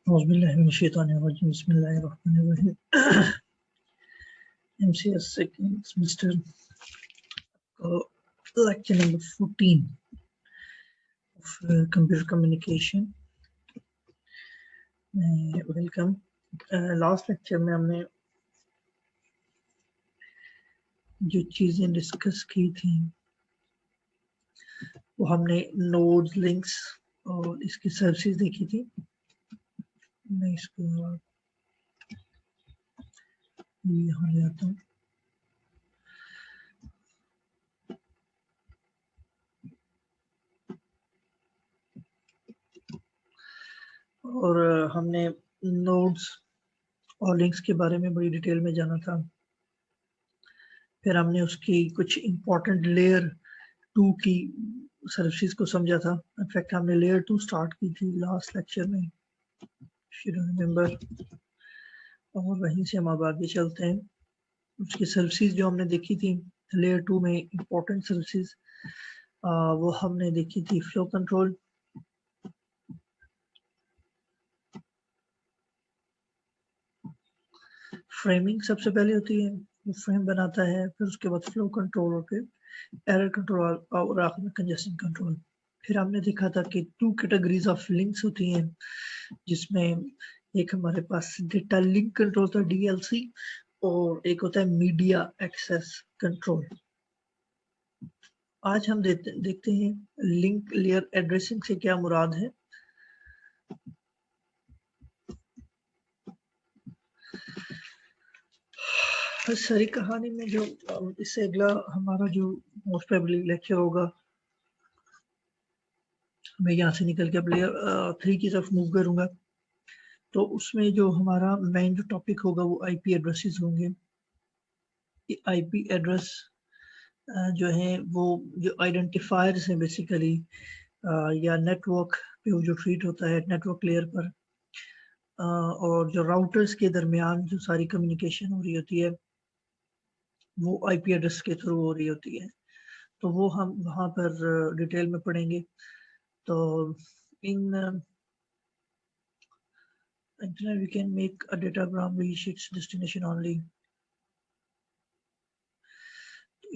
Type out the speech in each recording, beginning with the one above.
औज़ुबिल्लाहिमिनश्शैतानिर्रजीम बिस्मिल्लाहिर्रहमानिर्रहीम। MCS second semester lecture number 14 of computer communication. Welcome. Last lecture में हमने जो चीज़ें डिस्कस की थी वो हमने नोड्स, लिंक्स और इसकी सर्विसेज देखी थी। मैं इसको यहाँ ले आता हूँ। और हमने नोड्स और लिंक्स के बारे में बड़ी डिटेल में जाना था। फिर हमने उसकी कुछ इम्पोर्टेंट लेयर 2 की सर्विसेज को समझा था। इनफैक्ट हमने लेयर 2 स्टार्ट की थी लास्ट लेक्चर में, रिमेम्बर। और वहीं से हम अब आगे चलते हैं। उसकी सर्विसेज जो हमने देखी थी लेयर 2 में इम्पोर्टेंट सर्विसेज, वो हमने देखी थी फ्लो कंट्रोल, फ्रेमिंग सबसे पहले होती है, वो फ्रेम बनाता है, फिर उसके बाद फ्लो कंट्रोल और फिर एरर कंट्रोल और आखिर में कंजेशन कंट्रोल। फिर हमने देखा था कि 2 कैटेगरीज ऑफ लिंक्स होती हैं, जिसमें एक हमारे पास डेटा लिंक कंट्रोल था DLC, और एक होता है मीडिया एक्सेस कंट्रोल। आज हम देखते हैं लिंक लेयर एड्रेसिंग से क्या मुराद है। सारी कहानी में जो इससे अगला हमारा जो मोस्ट प्रोबेबली लेक्चर होगा, मैं यहाँ से निकल के अब लेयर 3 की तरफ मूव करूंगा। तो उसमें जो हमारा मेन जो टॉपिक होगा वो IP एड्रेसेस होंगे। IP एड्रेस जो है वो जो आइडेंटिफायर्स हैं बेसिकली, या नेटवर्क पे वो जो ट्रीट होता है नेटवर्क लेयर पर, और जो राउटर्स के दरमियान जो सारी कम्युनिकेशन हो रही होती है वो IP एड्रेस के थ्रू हो रही होती है। तो वो हम वहाँ पर डिटेल में पढ़ेंगे। तो इन internet we can make a datagram reach its destination only।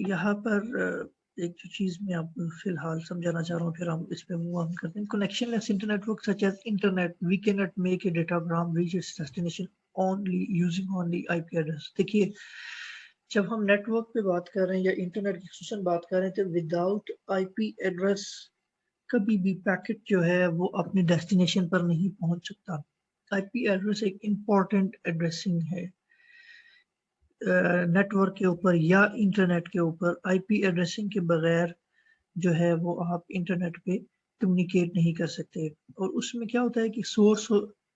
यहाँ पर एक जो चीज मैं आपको फिलहाल समझाना चाह रहा हूँ, फिर हम इस पे मूव ऑन करते हैं। Connectionless internet work such as internet we can not make a datagram reach its destination only using only IP address. देखिए, जब हम नेटवर्क पे बात कर रहे हैं या इंटरनेट की खुसूसन बात कर रहे हैं, तो विदाउट IP एड्रेस कभी भी पैकेट जो है वो अपने डेस्टिनेशन पर नहीं पहुंच सकता। IP एड्रेस एक इम्पॉर्टेंट एड्रेसिंग है नेटवर्क के ऊपर या इंटरनेट के ऊपर। IP एड्रेसिंग के बगैर जो है वो आप इंटरनेट पे कम्युनिकेट नहीं कर सकते। और उसमें क्या होता है कि सोर्स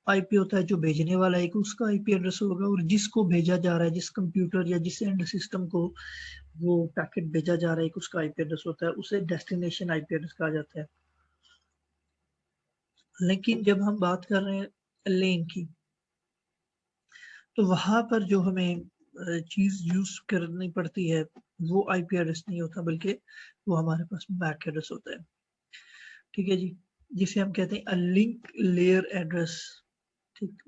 IP होता है, जो भेजने वाला है उसका IP एड्रेस होगा, और जिसको भेजा जा रहा है, जिस कंप्यूटर या जिस एंड सिस्टम को वो पैकेट भेजा जा रहा है उसका IP एड्रेस होता है, उसे डेस्टिनेशन IP एड्रेस कहा जाता है। लेकिन जब हम बात कर रहे हैं लेन की, तो वहां पर जो हमें चीज यूज करनी पड़ती है वो IP एड्रेस नहीं होता, बल्कि वो हमारे पास मैक एड्रेस होता है। ठीक है जी, जिसे हम कहते हैं लिंक लेयर एड्रेस। ठीक,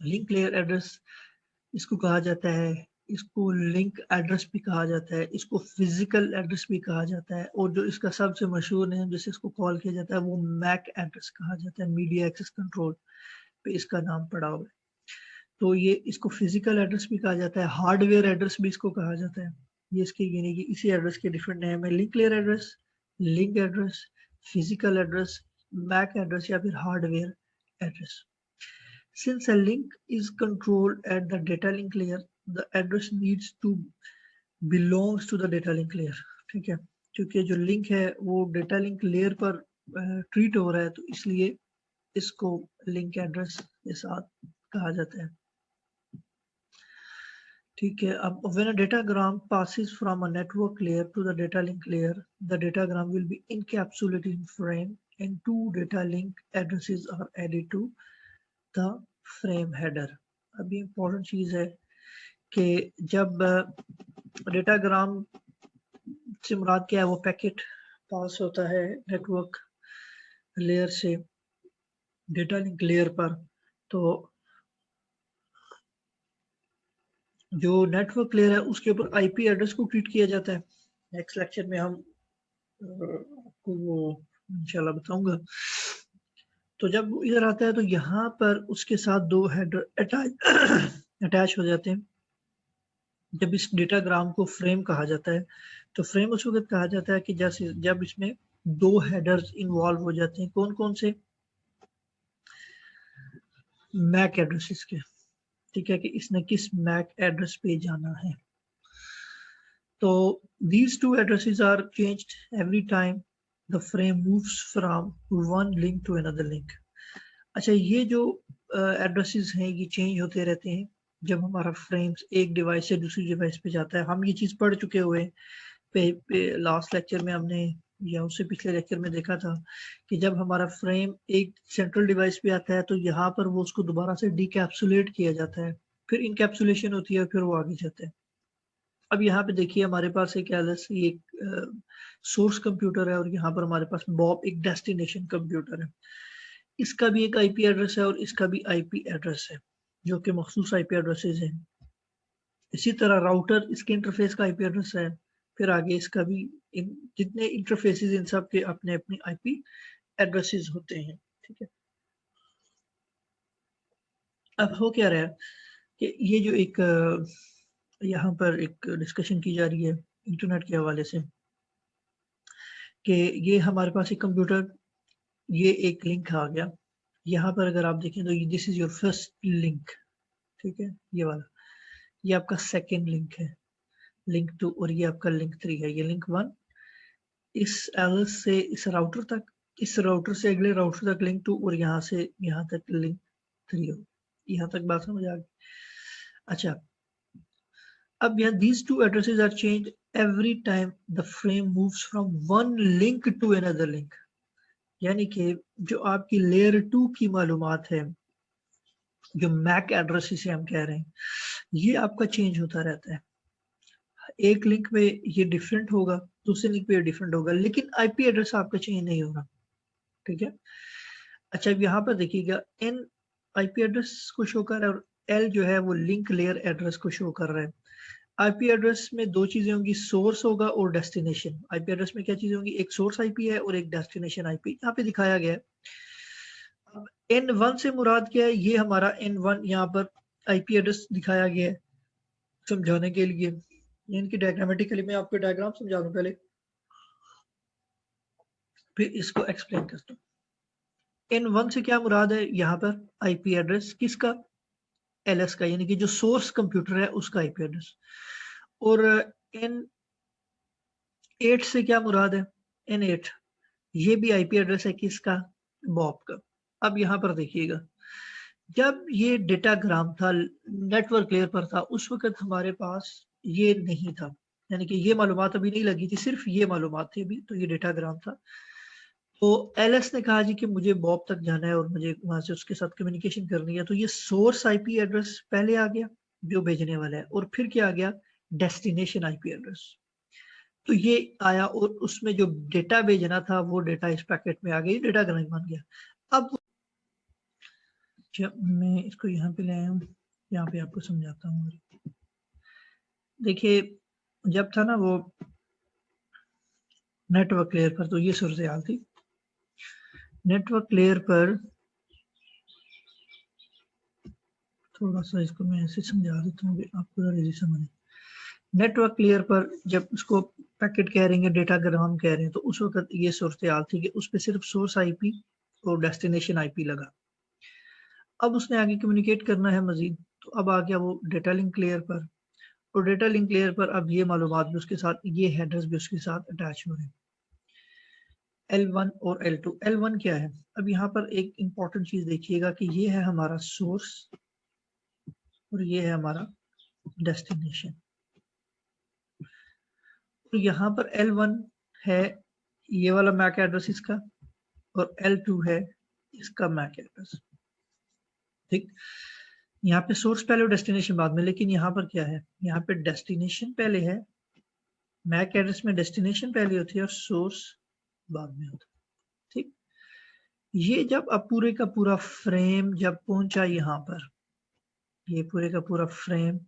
लिंक लेयर एड्रेस इसको कहा जाता है, इसको लिंक एड्रेस भी कहा जाता है, इसको फिजिकल एड्रेस भी कहा जाता है, और जो इसका सबसे मशहूर नेम जिसे इसको कॉल किया जाता है वो मैक एड्रेस कहा जाता है। मीडिया एक्सेस कंट्रोल पे इसका नाम पड़ा हुआ है। तो ये इसको फिजिकल एड्रेस भी कहा जाता है, हार्डवेयर एड्रेस भी इसको कहा जाता है। ये इसके यानी कि इसी एड्रेस के डिफरेंट नेम है: link layer address, link address, physical address, MAC address या फिर hardware address. Since a link is controlled at the data link layer, the address needs to belongs to the data link layer। ठीक है, क्योंकि जो link है वो data link layer पर treat हो रहा है, तो इसलिए इसको लिंक एड्रेस के साथ कहा जाता है। ठीक है, अब when a datagram passes from a network layer to the data link layer, the datagram will be encapsulated in frame and 2 data link addresses are added to the frame header। अभी important चीज है कि जब datagram से मुराद क्या है, वो पैकेट पास होता है नेटवर्क लेयर से डेटा लिंक लेयर पर तो जो नेटवर्क लेयर है उसके ऊपर आईपी एड्रेस को ट्रीट किया जाता है। नेक्स्ट लेक्चर में हम आपको वो इंशाल्लाह बताऊंगा। तो जब वो इधर आता है तो यहाँ पर उसके साथ दो हेडर अटैच हो जाते हैं। जब इस डेटाग्राम को फ्रेम कहा जाता है तो फ्रेम उस वक्त कहा जाता है कि जैसे जब इसमें दो हेडर्स इन्वॉल्व हो जाते हैं। कौन कौन से? मैक एड्रेसेस के, ठीक है, कि इसने किस मैक एड्रेस पे जाना है। तो these two addresses are changed every time the frame moves from one link to another link। अच्छा, ये जो एड्रेसेस हैं ये चेंज होते रहते हैं जब हमारा फ्रेम्स एक डिवाइस से दूसरी डिवाइस पे जाता है। हम ये चीज़ पढ़ चुके हुए लास्ट लेक्चर में हमने या उससे पिछले लेक्चर में देखा था कि जब हमारा फ्रेम एक सेंट्रल डिवाइस पे आता है तो यहाँ पर वो उसको दोबारा से डीकैप्सुलेट किया जाता है, फिर इनकैप्सुलेशन होती है, फिर वो आगे जाता है। अब यहाँ पे देखिए हमारे पास एक एलएस एक सोर्स कंप्यूटर है और यहाँ पर हमारे पास बॉब एक डेस्टिनेशन कंप्यूटर है। इसका भी एक आईपी एड्रेस है और इसका भी आईपी एड्रेस है जो कि मखसूस आईपी एड्रेसेस हैं। इसी तरह राउटर इसके इंटरफेस का आईपी एड्रेस है, फिर आगे इसका भी जितने इंटरफेसेस इन सब के अपने अपने आईपी एड्रेसेस होते हैं, ठीक है। अब हो क्या रहा है कि ये जो एक यहाँ पर एक डिस्कशन की जा रही है इंटरनेट के हवाले से कि ये हमारे पास एक कंप्यूटर, ये एक लिंक आ गया यहाँ पर। अगर आप देखें तो this is your first link, ठीक है, ये वाला, ये आपका सेकेंड लिंक है, लिंक 2, और ये आपका लिंक 3 है। ये लिंक 1 इस एल्स से इस राउटर तक, इस राउटर से अगले राउटर तक लिंक 2, और यहाँ से यहाँ तक लिंक 3 हो। यहाँ तक बात समझ आ गई? अच्छा, अब यहाँ these two addresses are changed every time the frame moves from one link to another link। यानी कि जो आपकी लेयर 2 की मालूमात है, जो मैक एड्रेस से हम कह रहे हैं, ये आपका चेंज होता रहता है। एक लिंक में ये डिफरेंट होगा, दूसरे लिंक पे ये डिफरेंट होगा, लेकिन आईपी एड्रेस आपका चेंज नहीं होगा, ठीक है। अच्छा, अब यहाँ पर देखिएगा एन आईपी एड्रेस को शो कर रहा है और एल जो है वो लिंक लेयर एड्रेस को शो कर रहा है। आईपी एड्रेस में दो चीजें होंगी, सोर्स होगा और डेस्टिनेशन। आईपी एड्रेस में क्या चीजें होंगी? एक सोर्स आईपी है और एक डेस्टिनेशन आईपी। यहाँ पे दिखाया गया है। अब N1 से मुराद क्या है? ये हमारा N1 यहाँ पर आईपी एड्रेस दिखाया गया है समझाने के लिए। इनकी डायग्रामेटिकली मैं आपको डायग्राम समझा दूं पहले, फिर इसको एक्सप्लेन करता हूँ। N1 से क्या मुराद है? यहाँ पर आईपी एड्रेस किसका? एलएस का, यानी कि जो सोर्स कंप्यूटर है उसका आईपी एड्रेस। और N8 से क्या मुराद है? N8 ये भी आईपी एड्रेस है किसका? बॉब का। अब यहाँ पर देखिएगा, जब ये डेटाग्राम था नेटवर्क लेयर पर था उस वक्त हमारे पास ये नहीं था, यानी कि ये मालूमात अभी नहीं लगी थी, सिर्फ ये मालूमात थी अभी, तो ये डेटाग्राम था। तो एलएस ने कहा जी कि मुझे बॉब तक जाना है और मुझे वहां से उसके साथ कम्युनिकेशन करनी है, तो ये सोर्स आईपी एड्रेस पहले आ गया जो भेजने वाला है, और फिर क्या आ गया? Destination IP address. तो ये आया और उसमें जो डेटा भेजना था वो डेटा इस पैकेट में आ गई, डेटाग्राम बन गया। अब जब मैं इसको यहाँ पे ले आया हूँ, यहाँ पे आपको समझाता हूँ। देखिए, जब था ना वो नेटवर्क लेयर पर, तो ये सूरत हाल थी। नेटवर्क लेयर पर थोड़ा सा इसको मैं ऐसे समझा देता हूँ कि आपको जरा इजी समझे। नेटवर्क लेयर पर जब उसको पैकेट कह रहे हैं, डेटाग्राम कह रहे हैं, तो उस वक्त ये सूरत हाल थी कि उस पर सिर्फ सोर्स आईपी और डेस्टिनेशन आईपी लगा। अब उसने आगे कम्युनिकेट करना है मजीद, तो अब आ गया वो डेटा लिंक लेयर पर, और डेटा लिंक लेयर पर अब ये मालूमात भी उसके साथ, ये हेडर्स भी उसके साथ अटैच हो रहे हैं, L1 और L2। L1 क्या है? अब यहाँ पर एक इंपॉर्टेंट चीज देखिएगा कि ये है हमारा सोर्स और ये है हमारा डेस्टिनेशन। तो यहाँ पर L1 है ये वाला मैक एड्रेस इसका, और L2 है इसका मैक एड्रेस, ठीक। यहाँ पे सोर्स पहले और डेस्टिनेशन बाद में, लेकिन यहाँ पर क्या है? यहाँ पे डेस्टिनेशन पहले है, मैक एड्रेस में डेस्टिनेशन पहले होती है और सोर्स बाद में होता है, ठीक। ये जब अब पूरे का पूरा फ्रेम जब पहुंचा यहाँ पर, ये पूरे का पूरा फ्रेम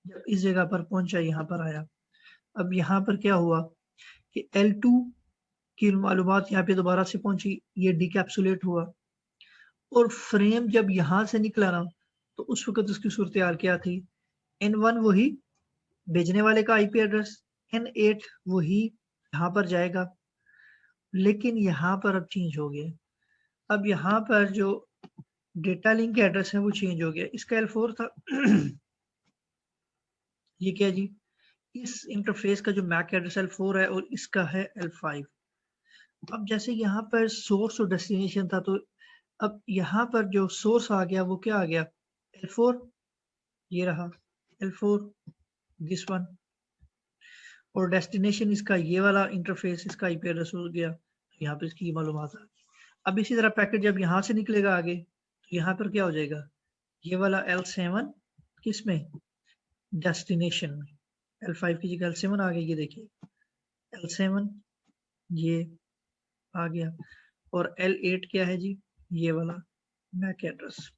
जब इस जगह पर पहुंचा, यहाँ पर आया, अब यहाँ पर क्या हुआ कि L2 की मालूमात यहाँ पे दोबारा से पहुंची, ये डिकैप्सुलेट हुआ, और फ्रेम जब यहाँ से निकला ना, तो उस वक्त उसकी सूरत हाल क्या थी, N1 वही भेजने वाले का आईपी एड्रेस, N8 वही यहाँ पर जाएगा, लेकिन यहाँ पर अब चेंज हो गया। अब यहाँ पर जो डेटा लिंक एड्रेस है वो चेंज हो गया, इसका L4 था ये क्या जी, इस इंटरफेस का जो मैक एड्रेस L4 है और इसका है L5। अब जैसे यहाँ पर सोर्स और डेस्टिनेशन था, तो अब यहाँ पर जो सोर्स आ गया वो क्या आ गया, L4, ये रहा L4 दिस वन, और डेस्टिनेशन इसका ये वाला इंटरफेस, इसका आईपी एड्रेस हो गया, तो यहाँ पे इसकी मालूमात आ गई। अब इसी तरह पैकेट जब यहाँ से निकलेगा आगे, तो यहाँ पर क्या हो जाएगा, ये वाला L7 किसमें, डेस्टिनेशन में, L5 की जगह L7 आ गई, ये देखिए L7 ये आ गया, और L8 क्या है जी, ये वाला मैक एड्रेस।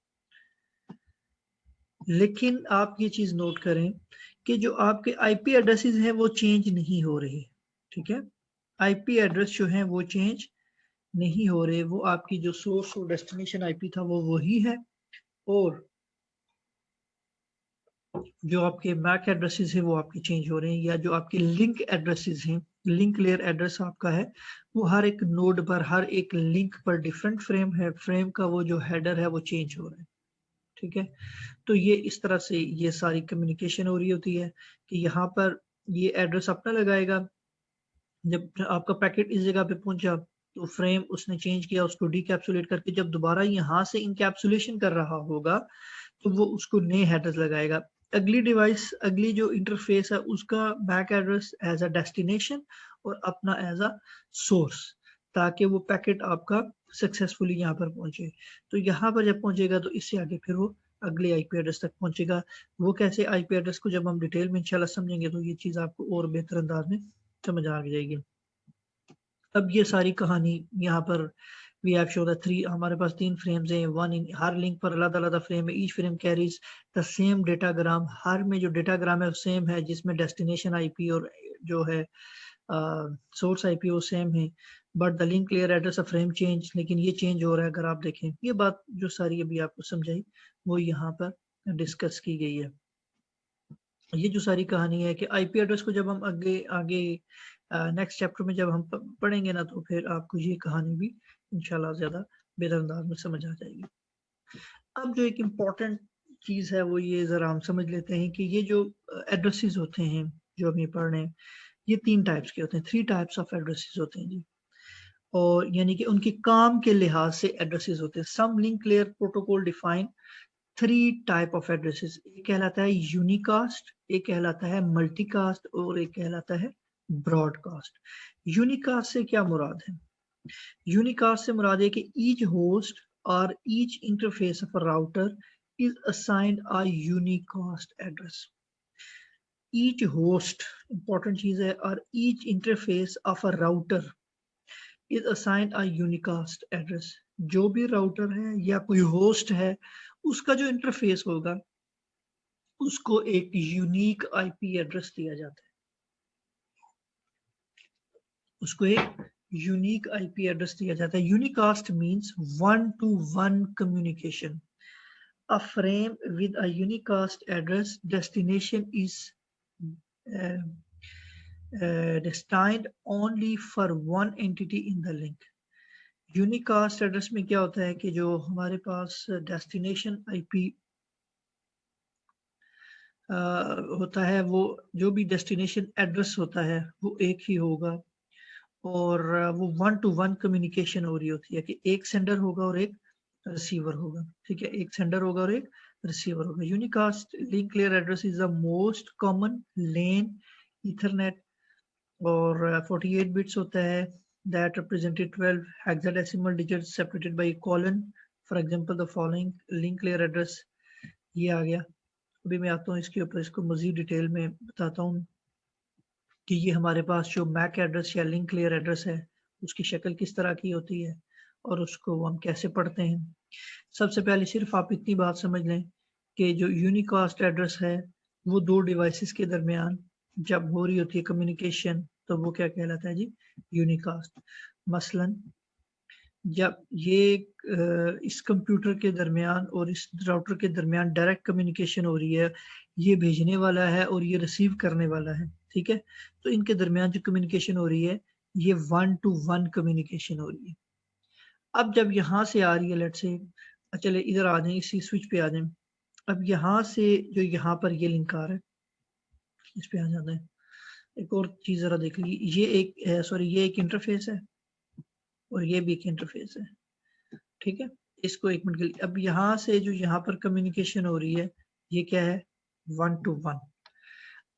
लेकिन आप ये चीज नोट करें कि जो आपके आईपी एड्रेसेस हैं वो चेंज नहीं हो रहे, ठीक है, आईपी एड्रेस जो है वो चेंज नहीं हो रहे, वो आपकी जो सोर्स और डेस्टिनेशन आईपी था वो वही है, और जो आपके मैक एड्रेसेस हैं वो आपके चेंज हो रहे हैं, या जो आपके लिंक एड्रेसेस हैं, लिंक लेयर एड्रेस आपका है, वो हर एक नोड पर, हर एक लिंक पर डिफरेंट फ्रेम है, फ्रेम का वो जो हेडर है वो चेंज हो रहा है, ठीक है। तो ये इस तरह से ये सारी कम्युनिकेशन हो रही होती है कि यहाँ पर ये एड्रेस अपना लगाएगा, जब आपका पैकेट इस जगह पे पहुंचा तो फ्रेम उसने चेंज किया, उसको डीकैप्सुलेट करके जब दोबारा यहाँ से इनकैप्सुलेशन कर रहा होगा तो वो उसको नए हेडर्स लगाएगा। अगली डिवाइस, अगली जो इंटरफेस है उसका बैक एड्रेस एज अ डेस्टिनेशन और अपना एज अ सोर्स, ताकि वो पैकेट आपका सक्सेसफुली यहाँ पर पहुंचे। तो यहाँ पर जब पहुंचेगा तो इससे आगे फिर वो अगले आईपी एड्रेस तक पहुंचेगा। वो कैसे, आईपी एड्रेस को जब हम डिटेल में इंशाल्लाह समझेंगे तो ये चीज़ आपको और बेहतर अंदाज में समझ आ जाएगी। अब ये सारी कहानी यहाँ पर we have show the three, हमारे पास 3 फ्रेम्स हैं, वन इन हर लिंक पर अलग अलग फ्रेम है, each frame carries the same datagram, हर में जो डेटाग्राम है वो सेम है, जिसमें डेस्टिनेशन आईपी और जो है सोर्स आईपी वो सेम है, but the link layer address of frame change, लेकिन ये चेंज हो रहा है। अगर आप देखें ये बात जो सारी अभी आपको समझाई वो यहाँ पर डिस्कस की गई है। ये जो सारी कहानी है कि आईपी एड्रेस को जब हम आगे आगे नेक्स्ट चैप्टर में जब हम पढ़ेंगे ना, तो फिर आपको ये कहानी भी इंशाल्लाह ज्यादा बेहतर अंदाज में समझ आ जाएगी। अब जो एक इम्पॉर्टेंट चीज है वो ये जरा हम समझ लेते हैं कि ये जो एड्रेसेस होते हैं जो हम ये पढ़ रहे हैं, ये 3 टाइप्स के होते हैं, 3 टाइप्स ऑफ एड्रेसेस होते हैं जी, और यानी कि उनके काम के लिहाज से एड्रेसेस होते हैं। Some link layer protocol define 3 type of addresses, एक कहलाता है यूनिकास्ट, एक कहलाता है मल्टीकास्ट और एक कहलाता है ब्रॉडकास्ट। यूनिकास्ट से क्या मुराद है, यूनिकास्ट से मुराद है कि ईच होस्ट और each interface of a router is assigned a unicast address. Each host, important चीज है, और each interface of a router is assigned a unicast address. जो भी राउटर है या कोई होस्ट है उसका जो इंटरफेस होगा उसको एक यूनिक आईपी एड्रेस दिया जाता है, उसको एक यूनिक आईपी एड्रेस दिया जाता है। Unicast means one two one communication. A frame with a unicast address destination is uh, destined only for one entity in the link. Unicast address में क्या होता है कि जो हमारे पास डेस्टिनेशन आईपी होता है, वो जो भी डेस्टिनेशन एड्रेस होता है वो एक ही होगा, और वो वन टू वन कम्युनिकेशन हो रही होती है कि एक सेंडर होगा और एक रिसीवर होगा, ठीक है, एक सेंडर होगा और एक रिसीवर होगा। Unicast link layer address is the most common lane Ethernet, और 48 बिट्स होता है, that represented 12 hexadecimal digits separated by a colon. For example, the following link layer address, ये आ गया। अभी मैं आता हूँ इसके ऊपर, इसको मजीद डिटेल में बताता हूँ कि ये हमारे पास जो मैक एड्रेस या लिंक लेयर एड्रेस है उसकी शक्ल किस तरह की होती है, और उसको हम कैसे पढ़ते हैं। सबसे पहले सिर्फ आप इतनी बात समझ लें कि जो यूनिकास्ट एड्रेस है वो दो डिवाइसेस के दरमियान जब हो रही होती है कम्युनिकेशन तो वो क्या कहलाता है जी, यूनिकास्ट। मसलन जब ये इस कंप्यूटर के दरमियान और इस राउटर के दरमियान डायरेक्ट कम्युनिकेशन हो रही है, ये भेजने वाला है और ये रिसीव करने वाला है, ठीक है। तो इनके दरमियान जो कम्युनिकेशन हो रही है ये 1 to 1 कम्युनिकेशन हो रही है। अब जब यहाँ से आ रही है, लेट्स से चले इधर आ जाए, इसी स्विच पे आ जाए। अब यहाँ से जो यहाँ पर ये लिंक आ रहा है, इस पे आ जाता है। एक और चीज जरा देख लीजिए, ये एक सॉरी ये एक इंटरफेस है और ये भी एक इंटरफेस है, ठीक है। इसको एक मिनट के लिए, अब यहाँ से जो यहाँ पर कम्युनिकेशन हो रही है ये क्या है, 1 to 1।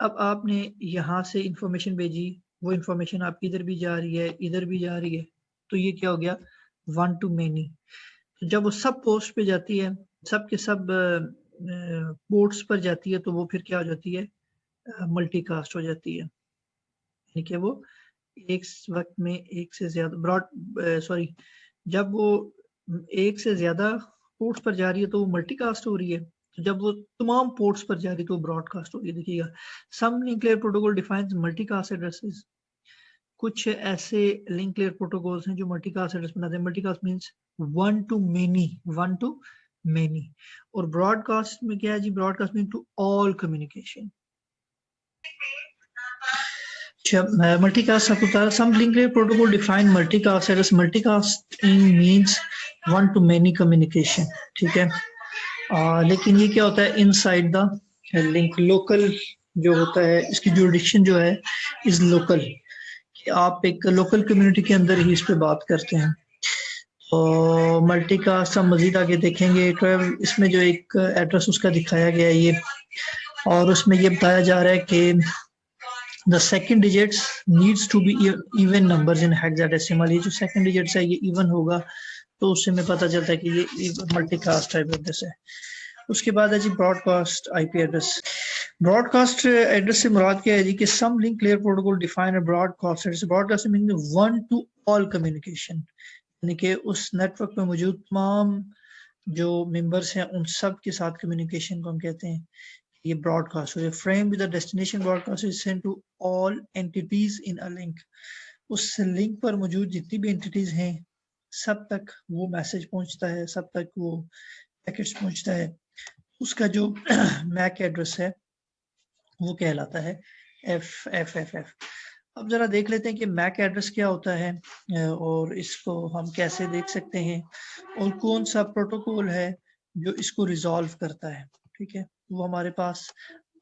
अब आपने यहाँ से इंफॉर्मेशन भेजी, वो इंफॉर्मेशन आपकी इधर भी जा रही है, इधर भी जा रही है, तो ये क्या हो गया, 1 to many। तो जब वो सब पोस्ट पे जाती है, सब के सब पोर्ट्स पर जाती है, तो वो फिर क्या हो जाती है, मल्टीकास्ट हो जाती है। यानी कि वो एक वक्त में एक से ज्यादा जब वो एक से ज्यादा पोर्ट्स पर जा रही है तो वो मल्टीकास्ट हो रही है। तो जब वो तमाम पोर्ट्स पर जा रही है तो ब्रॉडकास्ट हो रही है। देखिएगा, some link layer protocol defines multicast addresses. कुछ ऐसे लिंक लेयर प्रोटोकॉल्स हैं जो मल्टीकास्ट एड्रेस बनाते हैं। Multicast means 1 to many, 1 to many। और ब्रॉडकास्ट में क्या है जी, broadcast mean to all communication. Multicast आपको बता, some link layer protocol define multicast as multicasting means one to many communication, ठीक है। लेकिन ये क्या होता है, इनसाइड द लिंक, लोकल जो होता है, इसकी जुरिडिक्शन जो है इज लोकल। आप एक लोकल कम्युनिटी के अंदर ही इस पे बात करते हैं। तो मल्टीकास्ट हम मजीद आगे देखेंगे। इसमें जो एक एड्रेस उसका दिखाया गया है ये, और उसमें ये बताया जा रहा है कि the second digits needs to be even numbers in hexadecimal। ये जो second digits है ये even होगा, तो उससे हमें पता चलता है कि ये मल्टीकास्ट टाइप एड्रेस है। उसके बाद है जी broadcast IP address. Broadcast address से मुराद क्या है जी, कि some link layer protocol define a broadcast address. Broadcast meaning 1 to all communication, यानी कि उस नेटवर्क में मौजूद तमाम जो मेंबर्स हैं उन सब के साथ कम्युनिकेशन को हम कहते हैं ये ब्रॉडकास्ट हो। Frame with the destination broadcast is send to all entities in a link. उस लिंक पर मौजूद जितनी भी एंटिटीज हैं सब तक वो मैसेज पहुंचता है, सब तक वो पैकेट्स पहुंचता है। उसका जो मैक एड्रेस है वो कहलाता है FFFF। अब जरा देख लेते हैं कि मैक एड्रेस क्या होता है और इसको हम कैसे देख सकते हैं और कौन सा प्रोटोकॉल है जो इसको रिजॉल्व करता है, ठीक है। वो हमारे पास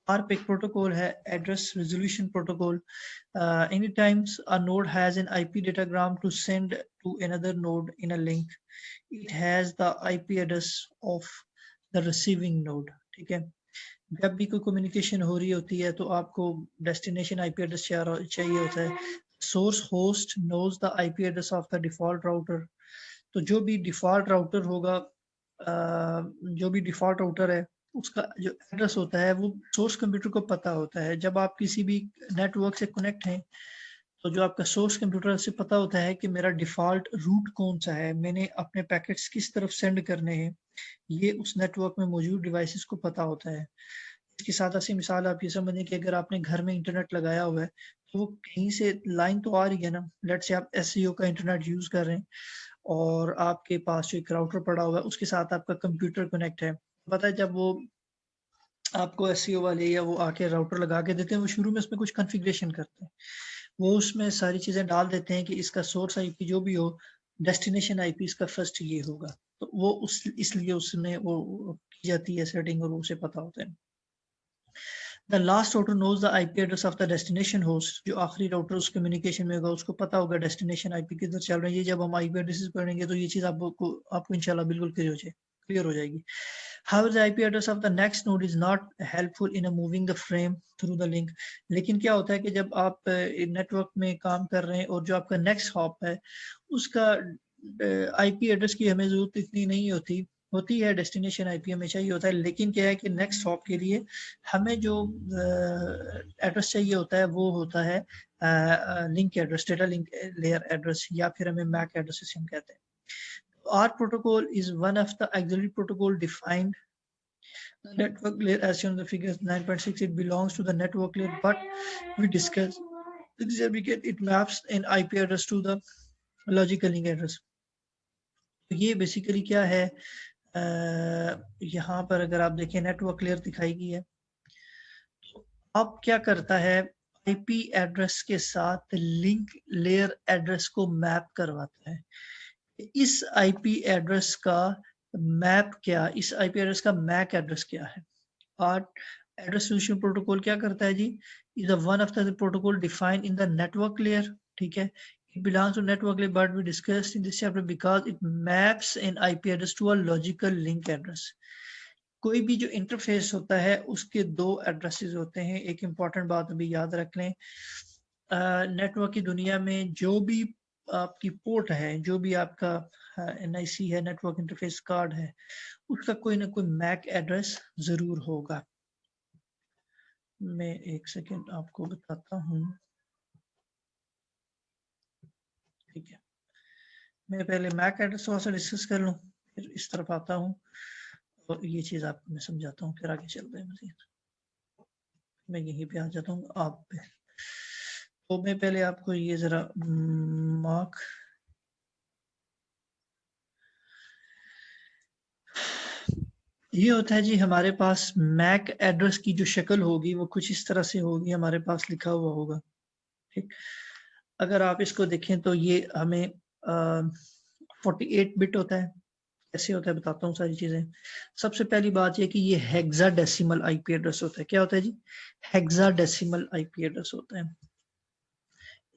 ARP एक प्रोटोकॉल है, address resolution protocol. Any times a node has an IP datagram to send to another node in a link, it has the IP address of the receiving node, ठीक है। जब भी कोई कम्युनिकेशन हो रही होती है तो आपको डेस्टिनेशन IP एड्रेस चाहिए होता है। Source host knows the IP address of the default router. तो जो भी डिफॉल्ट राउटर होगा, जो भी डिफॉल्ट राउटर है उसका जो एड्रेस होता है वो सोर्स कंप्यूटर को पता होता है। जब आप किसी भी नेटवर्क से कनेक्ट हैं तो जो आपका सोर्स कंप्यूटर से पता होता है कि मेरा डिफॉल्ट रूट कौन सा है, मैंने अपने पैकेट्स किस तरफ सेंड करने हैं, ये उस नेटवर्क में मौजूद डिवाइसेस को पता होता है। इसकी सादा सी मिसाल आप ये समझें कि अगर आपने घर में इंटरनेट लगाया हुआ है तो वो कहीं से लाइन तो आ रही है ना। लेट्स से आप SCO का इंटरनेट यूज कर रहे हैं और आपके पास जो एक राउटर पड़ा हुआ है उसके साथ आपका कंप्यूटर कनेक्ट है। पता है जब वो आपको SCO वाले या वो आके राउटर लगा के देते हैं, वो शुरू में उसमें कुछ कॉन्फ़िगरेशन करते हैं, वो उसमें सारी चीजें डाल देते हैं कि इसका सोर्स IP जो भी हो, डेस्टिनेशन IP इसका फर्स्ट ये होगा। तो वो उस इसलिए उसमें वो की जाती है सेटिंग और उसे पता होता है। The last router knows the IP address of the destination host। जो आखिरी राउटर उस कम्युनिकेशन में होगा उसको पता होगा डेस्टिनेशन IP किधर चल रही है। जब हम IP एड्रेसेस पढ़ेंगे तो ये चीज आपको इंशाल्लाह बिल्कुल क्लियर हो जाएगी। However, the IP address of the next node is not helpful in moving the frame through the link। लेकिन क्या होता है कि जब आप नेटवर्क में काम कर रहे हैं और जो आपका नेक्स्ट हॉप है उसका IP एड्रेस की हमें जरूरत इतनी नहीं होती है, डेस्टिनेशन IP हमें चाहिए होता है। लेकिन क्या है कि नेक्स्ट हॉप के लिए हमें जो एड्रेस चाहिए होता है वो होता है link address, data link layer address, या फिर हमें मैक एड्रेस हम कहते हैं। ARP protocol is one of the auxiliary protocol defined the network layer as shown in the figure 9.6. It belongs to the network layer, but we discuss it maps an IP address to the logical link address. तो ये basically क्या है, यहाँ पर अगर आप देखें network layer दिखाई गई है, तो अब क्या करता है, आईपी एड्रेस के साथ लिंक लेयर एड्रेस को मैप करवाता है। इस आईपी एड्रेस का मैप क्या, इस आईपी एड्रेस का मैक एड्रेस क्या है। और एड्रेस सॉल्यूशन प्रोटोकॉल क्या करता है जी, is one of the protocol defined in the network layer, ठीक है। It belongs to network layer, but we discussed in this chapter because it maps an IP address to a logical link address. कोई भी जो interface होता है उसके दो addresses होते हैं। एक इम्पॉर्टेंट बात अभी याद रख लें, नेटवर्क की दुनिया में जो भी आपकी पोर्ट है, जो भी आपका NIC है, नेटवर्क इंटरफेस कार्ड है, उसका कोई ना कोई मैक एड्रेस जरूर होगा। मैं एक सेकेंड आपको बताता हूँ, ठीक है। मैं पहले मैक एड्रेस थोड़ा सा डिस्कस कर लूँ, फिर इस तरफ आता हूँ और ये चीज़ आपको मैं समझाता हूँ, फिर आगे चलते हैं मज़ीद। मैं यहीं पे आ जाता हूँ आप पे। तो मैं पहले आपको ये ज़रा मार्क, ये होता है जी हमारे पास मैक एड्रेस की जो शक्ल होगी वो कुछ इस तरह से होगी, हमारे पास लिखा हुआ होगा, ठीक। अगर आप इसको देखें तो ये हमें 48 बिट होता है। कैसे होता है बताता हूँ सारी चीजें। सबसे पहली बात ये कि ये हेक्साडेसिमल आईपी एड्रेस होता है। क्या होता है जी, हेक्साडेसिमल आईपी एड्रेस होता है।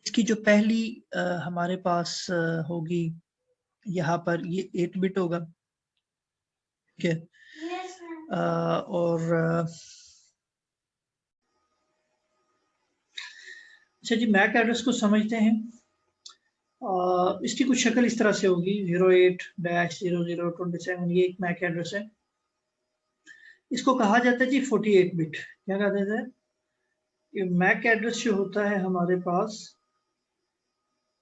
इसकी जो पहली हमारे पास होगी यहाँ पर, ये 8 बिट होगा, ठीक है। और अच्छा जी, मैक एड्रेस को समझते हैं। इसकी कुछ शक्ल इस तरह से होगी, 08-0027, ये एक मैक एड्रेस है। इसको कहा जाता है जी 48 बिट। क्या कहा जाता है, ये मैक एड्रेस जो होता है हमारे पास,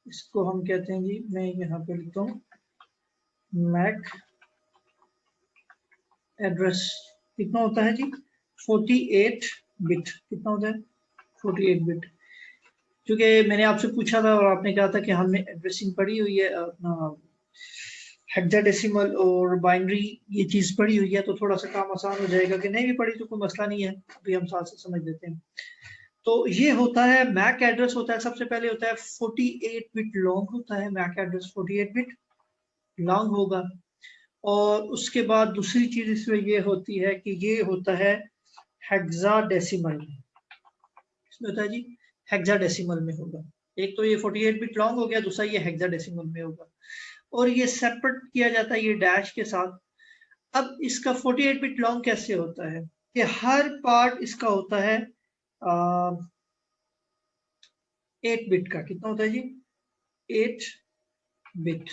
इसको हम कहते हैं जी, मैं यहाँ पे लिखता हूँ मैक एड्रेस। कितना होता है जी, 48 बिट। कितना होता है, 48 बिट। क्योंकि मैंने आपसे पूछा था और आपने कहा था कि हमने एड्रेसिंग पढ़ी हुई है, अपना हेक्साडेसिमल और बाइनरी ये चीज पढ़ी हुई है, तो थोड़ा सा काम आसान हो जाएगा। कि नहीं भी पढ़ी तो कोई मसला नहीं है, अभी हम साथ से समझ लेते हैं। तो ये होता है मैक एड्रेस होता है, सबसे पहले होता है 48 बिट लॉन्ग होता है मैक एड्रेस, 48 बिट लॉन्ग होगा। और उसके बाद दूसरी चीज इसमें ये होती है कि ये होता है हेक्साडेसिमल में। इसमें होता है जी हेक्साडेसिमल में होगा। एक तो ये 48 बिट लॉन्ग हो गया, दूसरा ये हेक्साडेसिमल में होगा। और ये सेपरेट किया जाता है ये डैश के साथ। अब इसका 48 बिट लॉन्ग कैसे होता है कि हर पार्ट इसका होता है 8 बिट का। कितना होता है जी, 8 बिट।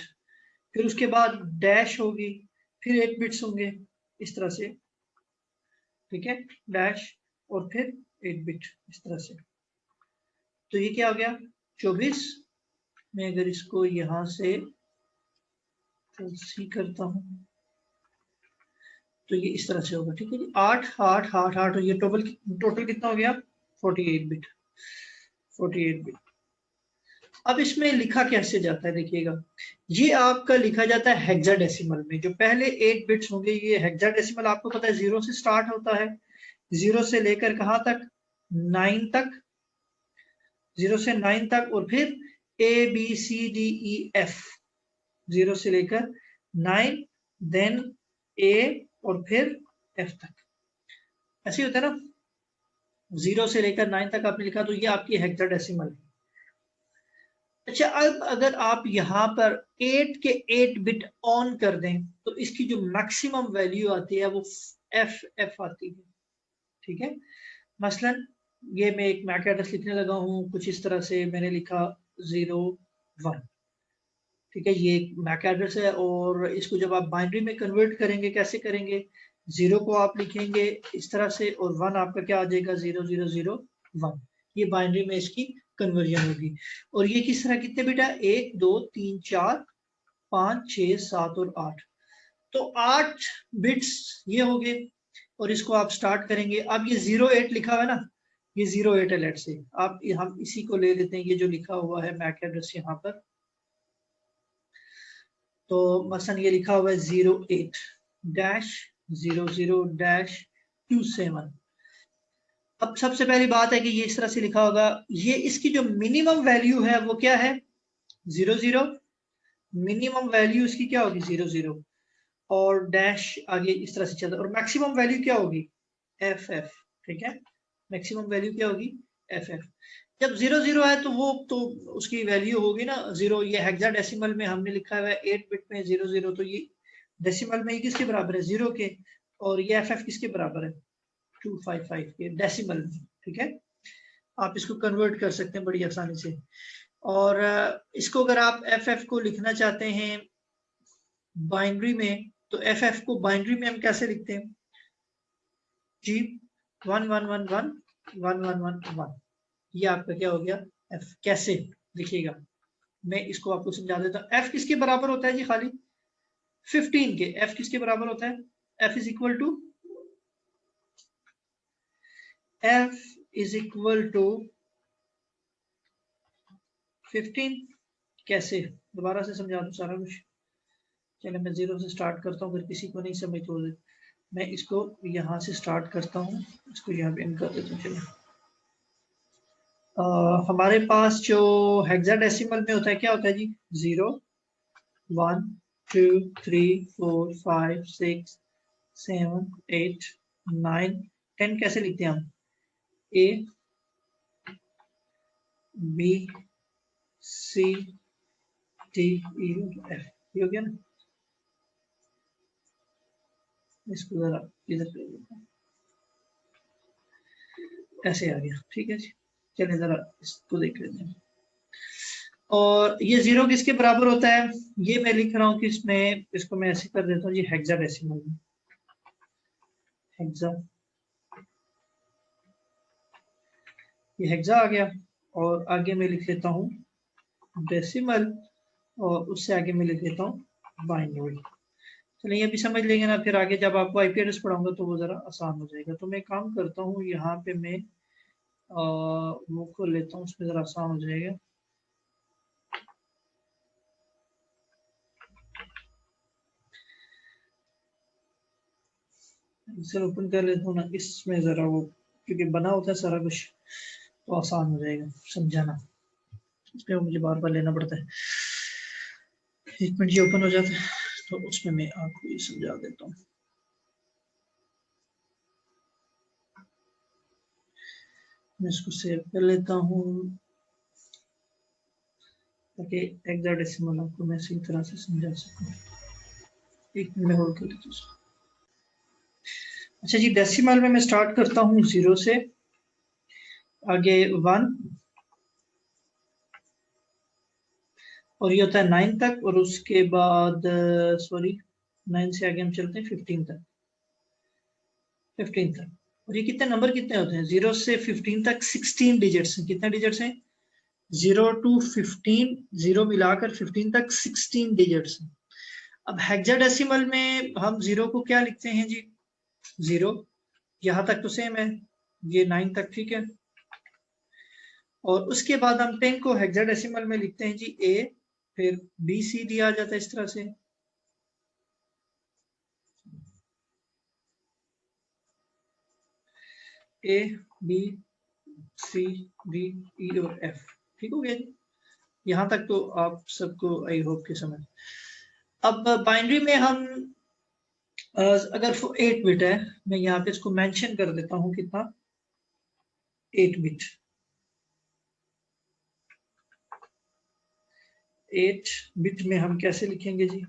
फिर उसके बाद डैश होगी, फिर 8 बिट्स होंगे इस तरह से, ठीक है, डैश और फिर 8 बिट इस तरह से। तो ये क्या हो गया 24। मैं अगर इसको यहां से सी करता हूं तो ये इस तरह से होगा, ठीक है जी। 8 8 8 8 और ये टोटल कितना हो गया 48 बिट, 48 बिट। अब इसमें लिखा कैसे जाता है देखिएगा, ये आपका लिखा जाता है हेक्साडेसिमल में। जो पहले 8 बिट्स होंगे, ये हेक्साडेसिमल आपको पता है 0 से स्टार्ट होता है, 0 से लेकर कहां तक, 9 तक, 0 से 9 तक। और फिर ABCDEF, 0 से लेकर 9, देन A और फिर F तक। ऐसे होता है ना, 0 से लेकर 9 तक आपने लिखा, तो ये आपकी हेक्साडेसिमल है। अच्छा, अब अगर आप यहाँ पर 8 के 8 बिट ऑन कर दें तो इसकी जो मैक्सिमम वैल्यू आती है वो FF आती है, ठीक है। मसलन ये मैं एक मैक एड्रेस लिखने लगा हूँ, कुछ इस तरह से मैंने लिखा 01, ठीक है, ये एक मैक एड्रेस है। और इसको जब आप बाइनरी में कन्वर्ट करेंगे, कैसे करेंगे, 0 को आप लिखेंगे इस तरह से और 1 आपका क्या आ जाएगा 0001। ये बाइनरी में इसकी कन्वर्जन होगी। और ये किस तरह कितने बिट है, 1 2 3 4 5, 6, 7 और 8। तो 8 बिट्स ये हो गए और इसको आप स्टार्ट करेंगे। अब ये 08 लिखा हुआ है ना, ये 08 है। लेट से आप हम इसी को ले लेते हैं, ये जो लिखा हुआ है मैक एड्रेस यहाँ पर। तो मसलन ये लिखा हुआ है 08-00-27। अब सबसे पहली बात है कि ये इस तरह से लिखा होगा। ये इसकी जो मिनिमम वैल्यू है वो क्या है? 00। मिनिमम वैल्यू इसकी क्या होगी? 00 और डैश आगे इस तरह से चलता है। और मैक्सिमम वैल्यू क्या होगी? FF। ठीक है, मैक्सिमम वैल्यू क्या होगी? FF। जब 00 है तो वो तो उसकी वैल्यू होगी ना 0। ये हेक्साडेसिमल में हमने लिखा हुआ है 8 बिट में 00, तो ये डेसिमल में ये किसके बराबर है? 0 के। और ये FF किसके बराबर है? 255 के डेसिमल में। ठीक है, आप इसको कन्वर्ट कर सकते हैं बड़ी आसानी से। और इसको अगर आप FF को लिखना चाहते हैं बाइनरी में, तो FF को बाइनरी में हम कैसे लिखते हैं जी? 11111111। ये आपका क्या हो गया? F। कैसे लिखिएगा मैं इसको आपको समझा देता हूँ। F किसके बराबर होता है जी? खाली 15 के। F किसके बराबर होता है? F is equal to F is equal to 15। कैसे? दोबारा से समझा दूं सारा कुछ। चलो मैं 0 से स्टार्ट करता हूँ, अगर किसी को नहीं समझ तो मैं इसको यहाँ से स्टार्ट करता हूँ। इसको यहाँ पे एंड कर देता हूँ। चलो हमारे पास जो हेक्साडेसिमल में होता है क्या होता है जी? 0, 1, 2, 3, 4, 5, 6, 7, 8, 9, 10 कैसे लिखते हैं हम? A, B, C, D, E, F। ये हो गया ना? इसको जरा इधर कर देता हूँ, ऐसे आ गया। ठीक है जी, चलिए जरा इसको देख लेते हैं। और ये 0 किसके बराबर होता है? ये मैं लिख रहा हूँ कि इसमें, इसको मैं ऐसे कर देता हूँ जी हेक्साडेसिमल में। हेक्सा, ये हेक्सा आ गया। और आगे मैं लिख लेता हूँ डेसिमल, और उससे आगे मैं लिख लेता हूँ बाइनरी। चलिए ये भी समझ लेंगे ना, फिर आगे जब आपको IP एड्रेस पढ़ाऊंगा तो वो जरा आसान हो जाएगा। तो मैं काम करता हूँ यहाँ पे मैं वो खोल लेता हूँ, उसमें जरा आसान हो जाएगा। इसे ओपन कर लेता हूँ ना, इसमें जरा वो क्योंकि बना होता है सारा कुछ तो आसान हो जाएगा समझाना। इसमें मुझे बार बार लेना पड़ता है। 1 मिनट ये ओपन हो जाता है तो उसमें मैं आपको ये समझा देता हूँ। मैं इसको सेव कर लेता हूँ ताकि हेक्साडेसिमल आपको मैं सही तरह से समझा सकूँ। 1 मिनट में होल्ड कर लेता हूँ। अच्छा जी, डेसिमल में मैं स्टार्ट करता हूँ 0 से, आगे 1 और ये होता है 9 तक, और उसके बाद सॉरी 9 से आगे हम चलते हैं 15 तक। 15 तक, और ये कितने नंबर कितने होते हैं? 0 से 15 तक 16 डिजिट्स हैं। कितने डिजिट्स हैं? 0 to 15, 0 मिलाकर 15 तक 16 डिजिट्स हैं। अब हेक्साडेसिमल में हम 0 को क्या लिखते हैं जी? 0 यहाँ तक तो सेम है, ये 9 तक। ठीक है, और उसके बाद हम 10 को हेक्साडेसिमल में लिखते हैं जी A, फिर B C D आ जाता है इस तरह से। A B C D E और F। ठीक हो गया जी, यहाँ तक तो आप सबको आई होप के समझ। अब बाइनरी में हम अगर 8 बिट है, मैं यहाँ पे इसको मेंशन कर देता हूँ कितना? 8 बिट। 8 बिट में हम कैसे लिखेंगे जी?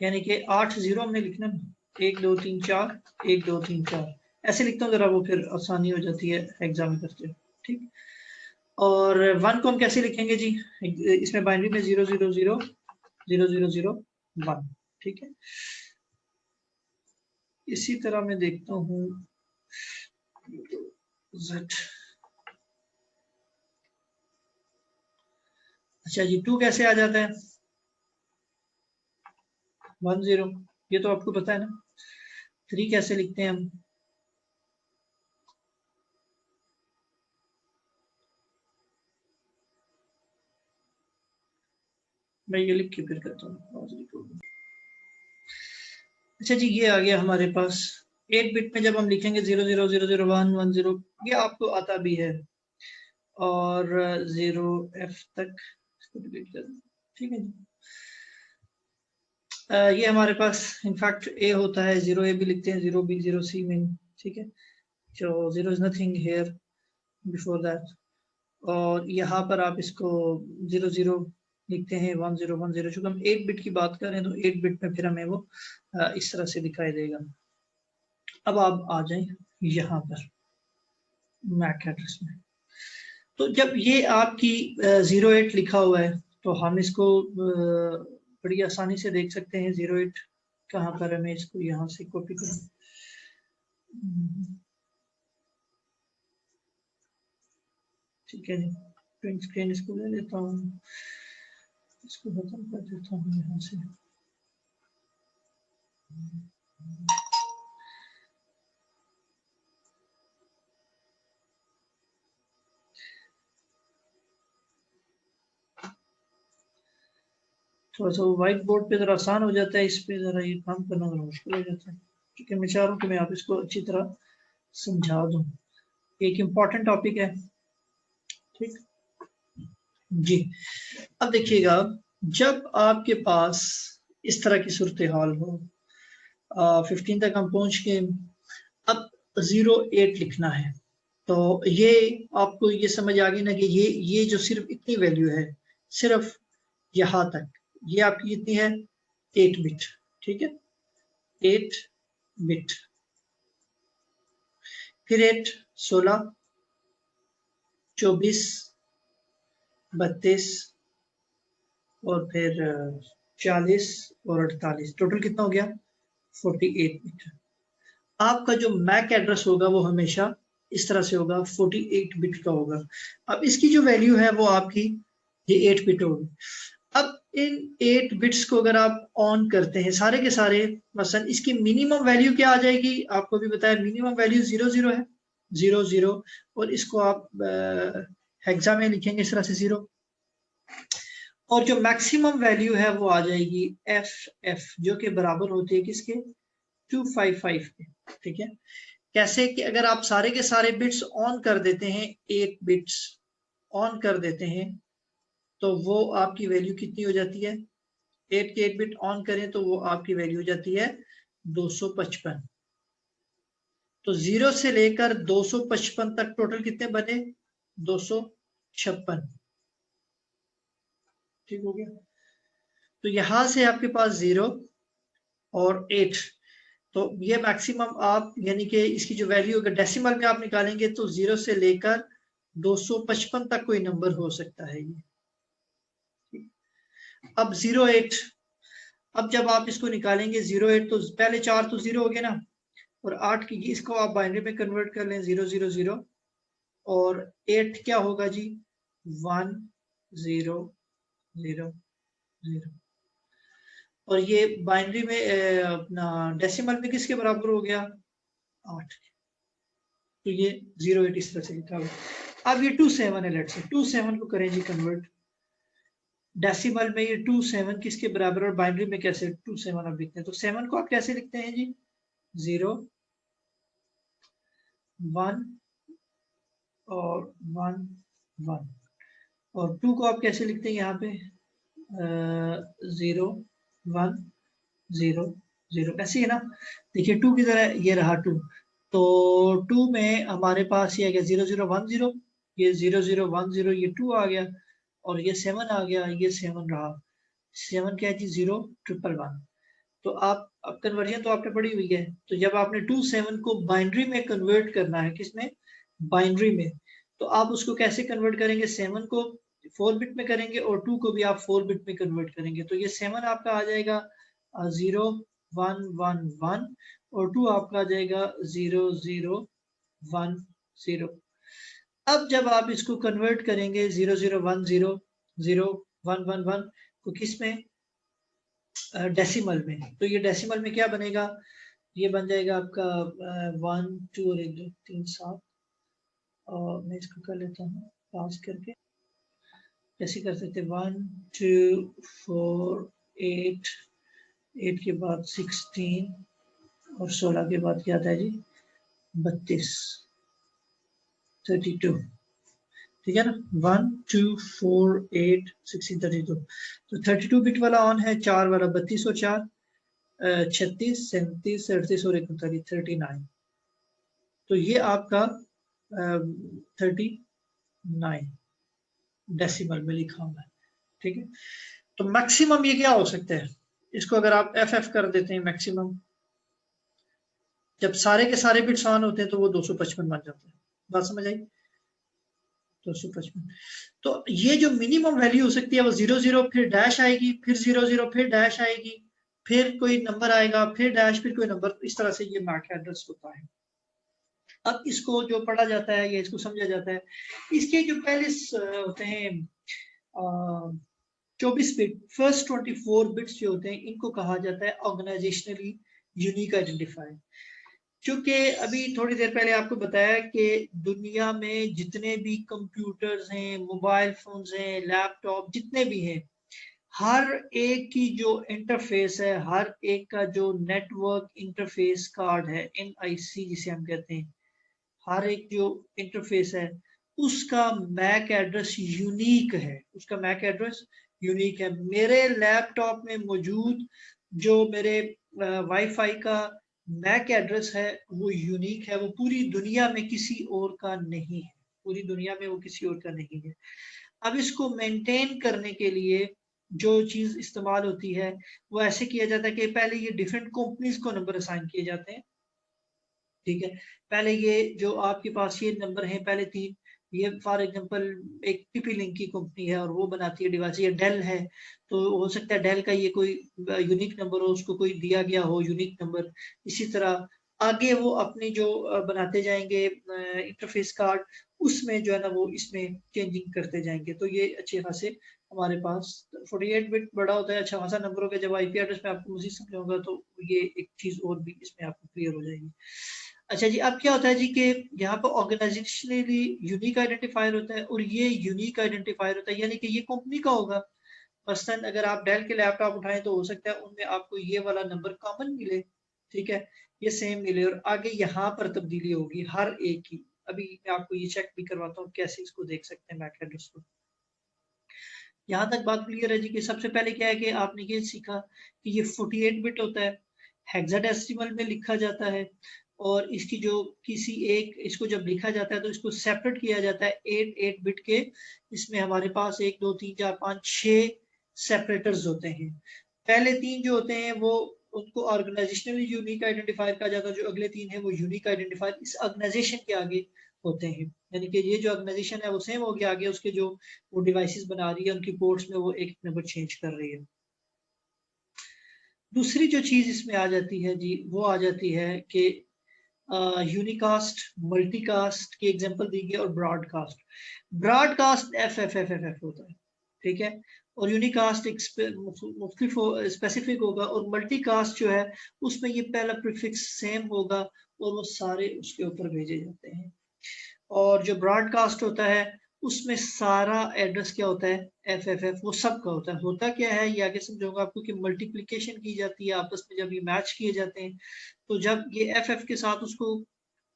यानी कि 8 0 हमने लिखना है, 1 2 3 4, 1 2 3 4 ऐसे लिखता हूँ जरा, वो फिर आसानी हो जाती है एग्जाम करते हुए। ठीक, और 1 को हम कैसे लिखेंगे जी? इसमें बाइनरी में 0 0 0 0 0 0 1। ठीक है, इसी तरह मैं देखता हूँ Z। अच्छा जी, 2 कैसे आ जाता है? 10, ये तो आपको पता है ना। 3 कैसे लिखते हैं हम? मैं ये लिख के फिर करता हूँ। अच्छा जी, ये आ गया हमारे पास 8 बिट में। जब हम लिखेंगे 00000110, ये आपको आता भी है, और 0F तक इसको डिलीट कर दें। ठीक है जी। ये हमारे पास इनफैक्ट ए होता है, 0A भी लिखते हैं, 0B 0C में। ठीक है, so 0 is nothing here before that। और यहाँ पर आप इसको 00 लिखते हैं, 1010। चूंकि हम 8 बिट की बात कर रहे हैं तो 8 बिट में फिर हमें वो इस तरह से दिखाई देगा। अब आप आ जाएं यहाँ पर मैक एड्रेस में। तो जब ये आपकी 08 लिखा हुआ है तो हम इसको बड़ी आसानी से देख सकते हैं। 08 कहाँ पर है, मैं इसको यहाँ से कॉपी करूँ। ठीक है जी, प्रिंट स्क्रीन इसको ले लेता हूँ, इसको खत्म कर देता हूँ यहाँ से। थोड़ा सा व्हाइट बोर्ड पे जरा आसान हो जाता है, इस पे जरा ये काम करना जरा मुश्किल हो जाता है, क्योंकि मैं चाह रहा हूँ कि मैं आप इसको अच्छी तरह समझा दूँ। एक इम्पॉर्टेंट टॉपिक है। ठीक जी। अब देखिएगा, जब आपके पास इस तरह की सूरत हाल हो, 15 तक हम पहुंच के अब 08 लिखना है, तो ये आपको ये समझ आ गई ना कि ये जो सिर्फ इतनी वैल्यू है, सिर्फ यहाँ तक, ये आपकी कितनी है? 8 बिट। ठीक है, 8 बिट, फिर 8 16 24 32 और फिर 40 और 48, टोटल कितना हो गया? 48 बिट। आपका जो मैक एड्रेस होगा वो हमेशा इस तरह से होगा, 48 बिट का होगा। अब इसकी जो वैल्यू है वो आपकी ये 8 बिट होगी। अब इन 8 बिट्स को अगर आप ऑन करते हैं सारे के सारे, मसलन इसकी मिनिमम वैल्यू क्या आ जाएगी? आपको भी बताया, मिनिमम वैल्यू 00 है, 00, और इसको आप हेक्सा में लिखेंगे इस तरह से 0, और जो मैक्सिमम वैल्यू है वो आ जाएगी FF, जो कि बराबर होती है किसके? 255 के। ठीक है, कैसे कि अगर आप सारे के सारे बिट्स ऑन कर देते हैं, 8 बिट्स ऑन कर देते हैं, तो वो आपकी वैल्यू कितनी हो जाती है? 8 के 8 बिट ऑन करें तो वो आपकी वैल्यू हो जाती है 255। तो 0 से लेकर 255 तक टोटल कितने बने? 256। ठीक हो गया। तो यहां से आपके पास 0 और 8, तो ये मैक्सिमम आप, यानी कि इसकी जो वैल्यू अगर डेसिमल में आप निकालेंगे तो 0 से लेकर 255 तक कोई नंबर हो सकता है ये। अब 08, अब जब आप इसको निकालेंगे 08, तो पहले 4 तो 0 हो गए ना, और 8 की इसको आप बाइनरी में कन्वर्ट कर लें, 000, और 8 क्या होगा जी? 1000, और ये बाइनरी में अपना डेसिमल में किसके बराबर हो गया? 8। तो ये 08 इस तरह से लिखा हुआ। अब ये 27 है, लेट से 27 को करें जी कन्वर्ट। डेसिमल में ये 27 किसके बराबर, और बाइनरी में कैसे 27 आप लिखते हैं? तो 7 को आप कैसे लिखते हैं जी? 0 1 और 1 1, और 2 को आप कैसे लिखते हैं यहाँ पे? 0 1 0 0, ऐसे ही है ना। देखिए 2 की तरह ये रहा 2, तो 2 में हमारे पास ये आ गया 0010, ये 0010, ये 2 आ गया, और ये 7 आ गया, ये 7 रहा। 7 क्या है जी? 0111। तो आप, अब कन्वर्जन तो आपने पढ़ी हुई है, तो जब आपने 27 को बाइनरी में कन्वर्ट करना है, किसमें? बाइनरी में, तो आप उसको कैसे कन्वर्ट करेंगे? 7 को 4 बिट में करेंगे और 2 को भी आप 4 बिट में कन्वर्ट करेंगे, तो ये 7 आपका आ जाएगा 0111, और 2 आपका आ जाएगा 0010। अब जब आप इसको कन्वर्ट करेंगे 0010, 0 111 को किस में, डेसिमल में। तो ये डेसिमल में क्या बनेगा, ये बन जाएगा आपका 1 2 और 1 2 3 7। और मैं इसको कर लेता हूँ पास करके, कैसे कर सकते, 1 2 4 8, 8 के बाद 16 और 16 के बाद क्या आता है जी, 32 32, ठीक है ना। 1 2 4 8 16 32, तो 32 बिट वाला ऑन है, 4 वाला 32 और 4 36 37 38 और 39 39। तो ये आपका 39 डेसिमल में लिखा हुआ है, ठीक है। तो मैक्सिमम ये क्या हो सकता है, इसको अगर आप एफ कर देते हैं मैक्सिमम, जब सारे के सारे बिट्स ऑन होते हैं तो वो 255 बन जाते हैं। बात समझ आई, 255। तो ये जो मिनिमम वैल्यू हो सकती है वो 00 फिर डैश आएगी, फिर 00 फिर डैश आएगी, फिर कोई नंबर आएगा, फिर डैश, फिर कोई नंबर। इस तरह से ये मैक एड्रेस होता है। अब इसको जो पढ़ा जाता है या इसको समझा जाता है, इसके जो पहले होते हैं 24 बिट, फर्स्ट 24 बिट्स जो होते हैं, इनको कहा जाता है ऑर्गेनाइजेशनली यूनिक आइडेंटिफायर। क्योंकि अभी थोड़ी देर पहले आपको बताया कि दुनिया में जितने भी कंप्यूटर्स हैं, मोबाइल फोन्स हैं, लैपटॉप जितने भी हैं, हर एक की जो इंटरफेस है, हर एक का जो नेटवर्क इंटरफेस कार्ड है, NIC जिसे हम कहते हैं, हर एक जो इंटरफेस है उसका मैक एड्रेस यूनिक है, उसका मैक एड्रेस यूनिक है। मेरे लैपटॉप में मौजूद जो मेरे वाईफाई का मैक एड्रेस है वो यूनिक है, वो पूरी दुनिया में किसी और का नहीं है, पूरी दुनिया में वो किसी और का नहीं है। अब इसको मेंटेन करने के लिए जो चीज इस्तेमाल होती है वो ऐसे किया जाता है कि पहले ये डिफरेंट कंपनीज को नंबर असाइन किए जाते हैं, ठीक है। पहले ये जो आपके पास ये नंबर है पहले 3, ये फॉर एग्जांपल एक टीपी लिंक की कंपनी है और वो बनाती है डिवाइस, ये डेल है, तो हो सकता है डेल का ये कोई यूनिक नंबर हो, उसको कोई दिया गया हो यूनिक नंबर। इसी तरह आगे वो अपनी जो बनाते जाएंगे इंटरफेस कार्ड, उसमें जो है ना वो इसमें चेंजिंग करते जाएंगे। तो ये अच्छे खासे हमारे पास 48 बिट बड़ा होता है, अच्छा खासा नंबर होगा। जब आईपी एड्रेस में आपको मजीद समझाऊंगा तो ये एक चीज और भी इसमें आपको क्लियर हो जाएगी। अच्छा जी, अब क्या होता है जी कि यहाँ पर ऑर्गेनाइजेशनली यूनिक आइडेंटिफायर होता है, और ये यूनिक आइडेंटिफायर होता है यानी कि ये कंपनी का होगा। मसलन अगर आप डेल के लैपटॉप उठाएं तो हो सकता है उनमें आपको ये वाला नंबर कॉमन मिले, ठीक है, ये सेम मिले, और आगे यहाँ पर तब्दीली होगी हर एक की। अभी मैं आपको ये चेक भी करवाता हूँ कैसे इसको देख सकते हैं मैक एड्रेस को। यहाँ तक बात क्लियर है जी कि सबसे पहले क्या है कि आपने ये सीखा कि ये 48 बिट होता है, हेक्साडेसिमल में लिखा जाता है, और इसकी जो किसी एक इसको जब लिखा जाता है तो इसको सेपरेट किया जाता है 8 बिट के। इसमें हमारे पास 1 2 3 4 5 6 सेपरेटर्स होते हैं। पहले 3 जो होते हैं वो उनको ऑर्गेनाइजेशनली यूनिक आइडेंटिफायर कहा जाता है, जो अगले 3 है वो यूनिक आइडेंटिफायर इस ऑर्गेनाइजेशन के आगे होते हैं। यानी कि ये जो ऑर्गेनाइजेशन है वो सेम हो गया, आगे उसके जो वो डिवाइसेस बना रही है उनकी पोर्ट्स में वो एक नंबर चेंज कर रही है। दूसरी जो चीज इसमें आ जाती है जी वो आ जाती है कि यूनिकास्ट, मल्टीकास्ट की एग्जांपल दी गई, और ब्रॉडकास्ट। ब्रॉडकास्ट एफ होता है, ठीक है, और यूनिकास्ट एक मुख्तलिफ स्पेसिफिक होगा, और मल्टीकास्ट जो है उसमें ये पहला प्रीफिक्स सेम होगा और वो सारे उसके ऊपर भेजे जाते हैं। और जो ब्रॉडकास्ट होता है उसमें सारा एड्रेस क्या होता है, एफ वो सबका होता है। होता क्या है ये आगे समझाऊंगा आपको कि मल्टीप्लिकेशन की जाती है आपस में, जब ये मैच किए जाते हैं तो जब ये एफ के साथ उसको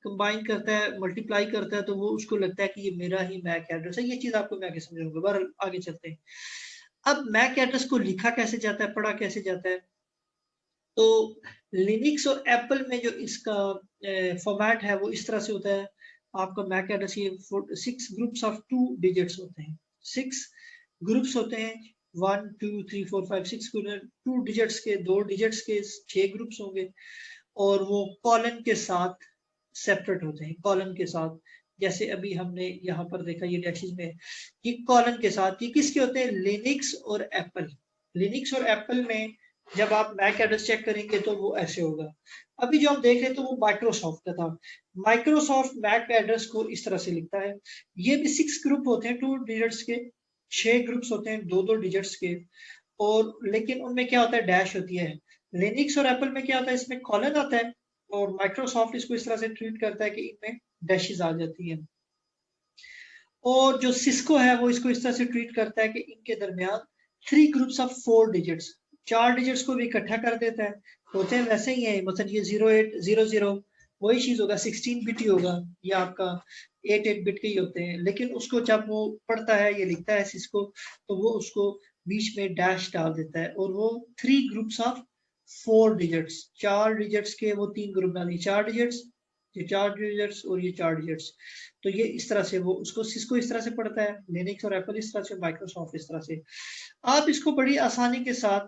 कंबाइन करता है, मल्टीप्लाई करता है, तो वो उसको लगता है कि ये मेरा ही मैक एड्रेस है। ये चीज आपको मैं आगे समझाऊंगा, बहरहाल आगे चलते हैं। अब मैक एड्रेस को लिखा कैसे जाता है, पढ़ा कैसे जाता है, तो लिनक्स और एप्पल में जो इसका फॉर्मेट है वो इस तरह से होता है। आपका मैक एड्रेस ये 6 ग्रुप्स ऑफ 2 डिजिट्स होते हैं, 6 ग्रुप्स होते हैं, 1 2 3 4 5 6 2 डिजिट्स के, 2 डिजिट्स के 6 ग्रुप्स होंगे, और वो कॉलन के साथ सेपरेट होते हैं, कॉलन के साथ। जैसे अभी हमने यहाँ पर देखा ये डैशेस में, ये कॉलन के साथ, ये किसके होते हैं, लिनक्स और एप्पल। लिनक्स और एप्पल में जब आप मैक एड्रेस चेक करेंगे तो वो ऐसे होगा। अभी जो हम देख रहे थे वो माइक्रोसॉफ्ट का था। माइक्रोसॉफ्ट मैक एड्रेस को इस तरह से लिखता है, ये भी 6 ग्रुप होते हैं 2 डिजिट्स के, 6 ग्रुप्स होते हैं 2-2 डिजिट्स के, और लेकिन उनमें क्या होता है, डैश होती है। लिनक्स और एप्पल में क्या होता है, इसमें कॉलन आता है, और माइक्रोसॉफ्ट इसको इस तरह से ट्रीट करता है कि इनमें डैशेस आ जाती है। और जो सिस्को है वो इसको इस तरह से ट्रीट करता है कि इनके दरमियान 3 ग्रुप्स ऑफ 4 डिजिट्स, 4 डिजिट्स को भी इकट्ठा कर देता है। होते हैं वैसे ही है, मतलब ये 0800 वही चीज होगा, 16 बिट ही होगा, ये आपका 8 बिट के ही होते हैं, लेकिन उसको जब वो पढ़ता है, ये लिखता है सिस्को, तो वो उसको बीच में डैश डाल देता है, और वो 3 ग्रुप्स ऑफ 4 डिजिट्स, 4 डिजिट्स के वो 3 ग्रुप डाल दिए, 4 डिजिट्स, ये 4 डिजिट्स और ये 4 डिजिट्स। तो ये इस तरह से वो उसको सिस्को इस तरह से पढ़ता है, लिनक्स और एप्पल इस तरह से, माइक्रोसॉफ्ट इस तरह से। आप इसको बड़ी आसानी के साथ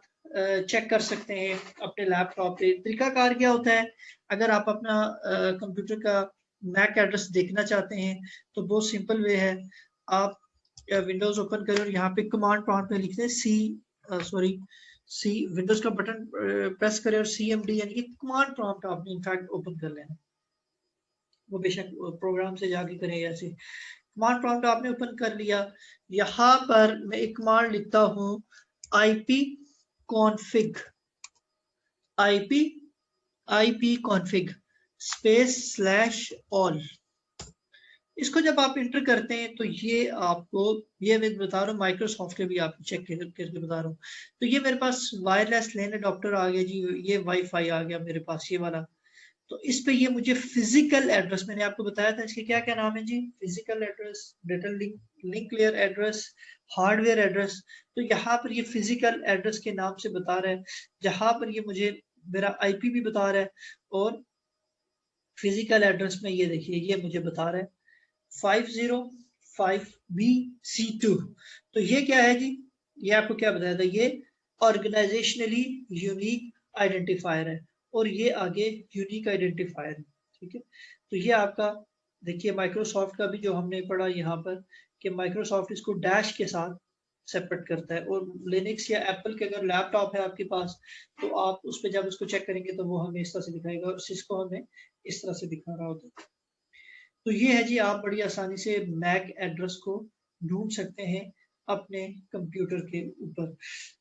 चेक कर सकते हैं अपने लैपटॉप पे। तरीकाकार क्या होता है, अगर आप अपना कंप्यूटर का मैक एड्रेस देखना चाहते हैं तो बहुत सिंपल वे है, आप विंडोज ओपन करें और यहाँ पे कमांड प्रॉम्प्ट में लिखते हैं सी विंडोज का बटन प्रेस करें और CMD यानी कि कमांड प्रॉम्प्ट आपने इनफैक्ट ओपन कर लेना, वो बेशक प्रोग्राम से जाके करें ऐसे। कमांड प्रॉम्प्ट आपने ओपन कर लिया, यहाँ पर मैं एक कमांड लिखता हूँ IP config, IP config /all। इसको जब आप इंटर करते हैं तो ये आपको, ये मैं बता रहा हूँ माइक्रोसॉफ्ट के भी आप चेक करके बता रहा हूँ। तो ये मेरे पास वायरलेस लेन अडॉप्टर आ गया जी, ये वाईफाई आ गया मेरे पास, ये वाला। तो इस पे ये मुझे फिजिकल एड्रेस, मैंने आपको बताया था इसके क्या क्या नाम है जी, physical address, data link layer address, hardware address. तो यहाँ पर ये फिजिकल एड्रेस के नाम से बता रहा है, जहां पर ये मुझे मेरा IP भी बता रहा है, और फिजिकल एड्रेस में ये देखिए ये मुझे बता रहा है 505BC2। तो ये क्या है जी, ये आपको क्या बताया था, ये ऑर्गेनाइजेशनली यूनिक आइडेंटिफायर है, और ये आगे यूनिक आइडेंटिफायर है, ठीक है। तो ये आपका देखिए माइक्रोसॉफ्ट का भी जो हमने पढ़ा यहाँ पर, कि माइक्रोसॉफ्ट इसको डैश के साथ सेपरेट करता है, और लिनक्स या एप्पल के अगर लैपटॉप है आपके पास, तो आप उस पर जब उसको चेक करेंगे तो वो हमें इस तरह से दिखाएगा, और सिस्को हमें इस तरह से दिखा रहा होता है। तो ये है जी, आप बड़ी आसानी से मैक एड्रेस को ढूंढ सकते हैं अपने कंप्यूटर के ऊपर।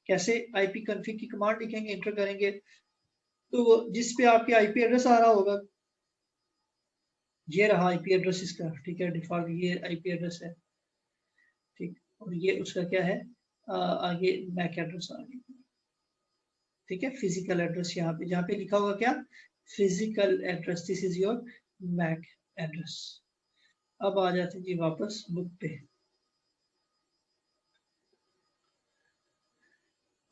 कैसे, IP config की कमांड लिखेंगे, एंटर करेंगे, तो जिस पे आपके IP एड्रेस आ रहा होगा, ये रहा IP एड्रेस इसका, ठीक है, डिफॉल्ट ये IP एड्रेस है, ठीक। और ये उसका क्या है, आगे मैक एड्रेस आ गया, ठीक है। फिजिकल एड्रेस यहाँ पे, जहाँ पे लिखा होगा क्या, physical address, this is your MAC address. अब आ जाते हैं जी वापस बुक पे।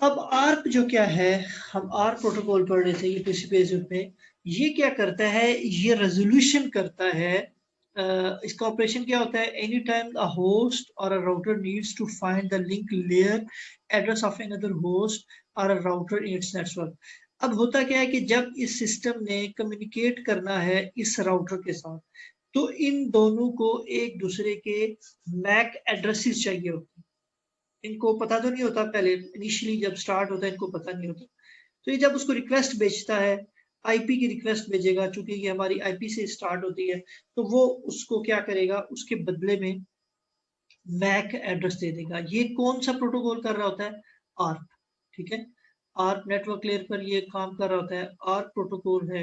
अब आर्प जो क्या है, हम आर्प प्रोटोकॉल पढ़ रहे थे ये TCP/IP में। ये क्या करता है, ये रेजोल्यूशन करता है, इसका ऑपरेशन क्या होता है, any time a host or a router needs to find the link layer address of another host or a router in its network. अब होता क्या है कि जब इस सिस्टम ने कम्युनिकेट करना है इस राउटर के साथ, तो इन दोनों को एक दूसरे के मैक एड्रेसेस चाहिए होते हैं। इनको पता तो नहीं होता, पहले इनिशियली जब स्टार्ट होता है इनको पता नहीं होता। तो ये जब उसको रिक्वेस्ट भेजता है, IP की रिक्वेस्ट भेजेगा, चूंकि ये हमारी IP से स्टार्ट होती है, तो वो उसको क्या करेगा, उसके बदले में मैक एड्रेस दे देगा। ये कौन सा प्रोटोकॉल कर रहा होता है, आर्प, ठीक है। आर्प नेटवर्क लेयर पर ये काम कर रहा होता है, आर्प प्रोटोकॉल है,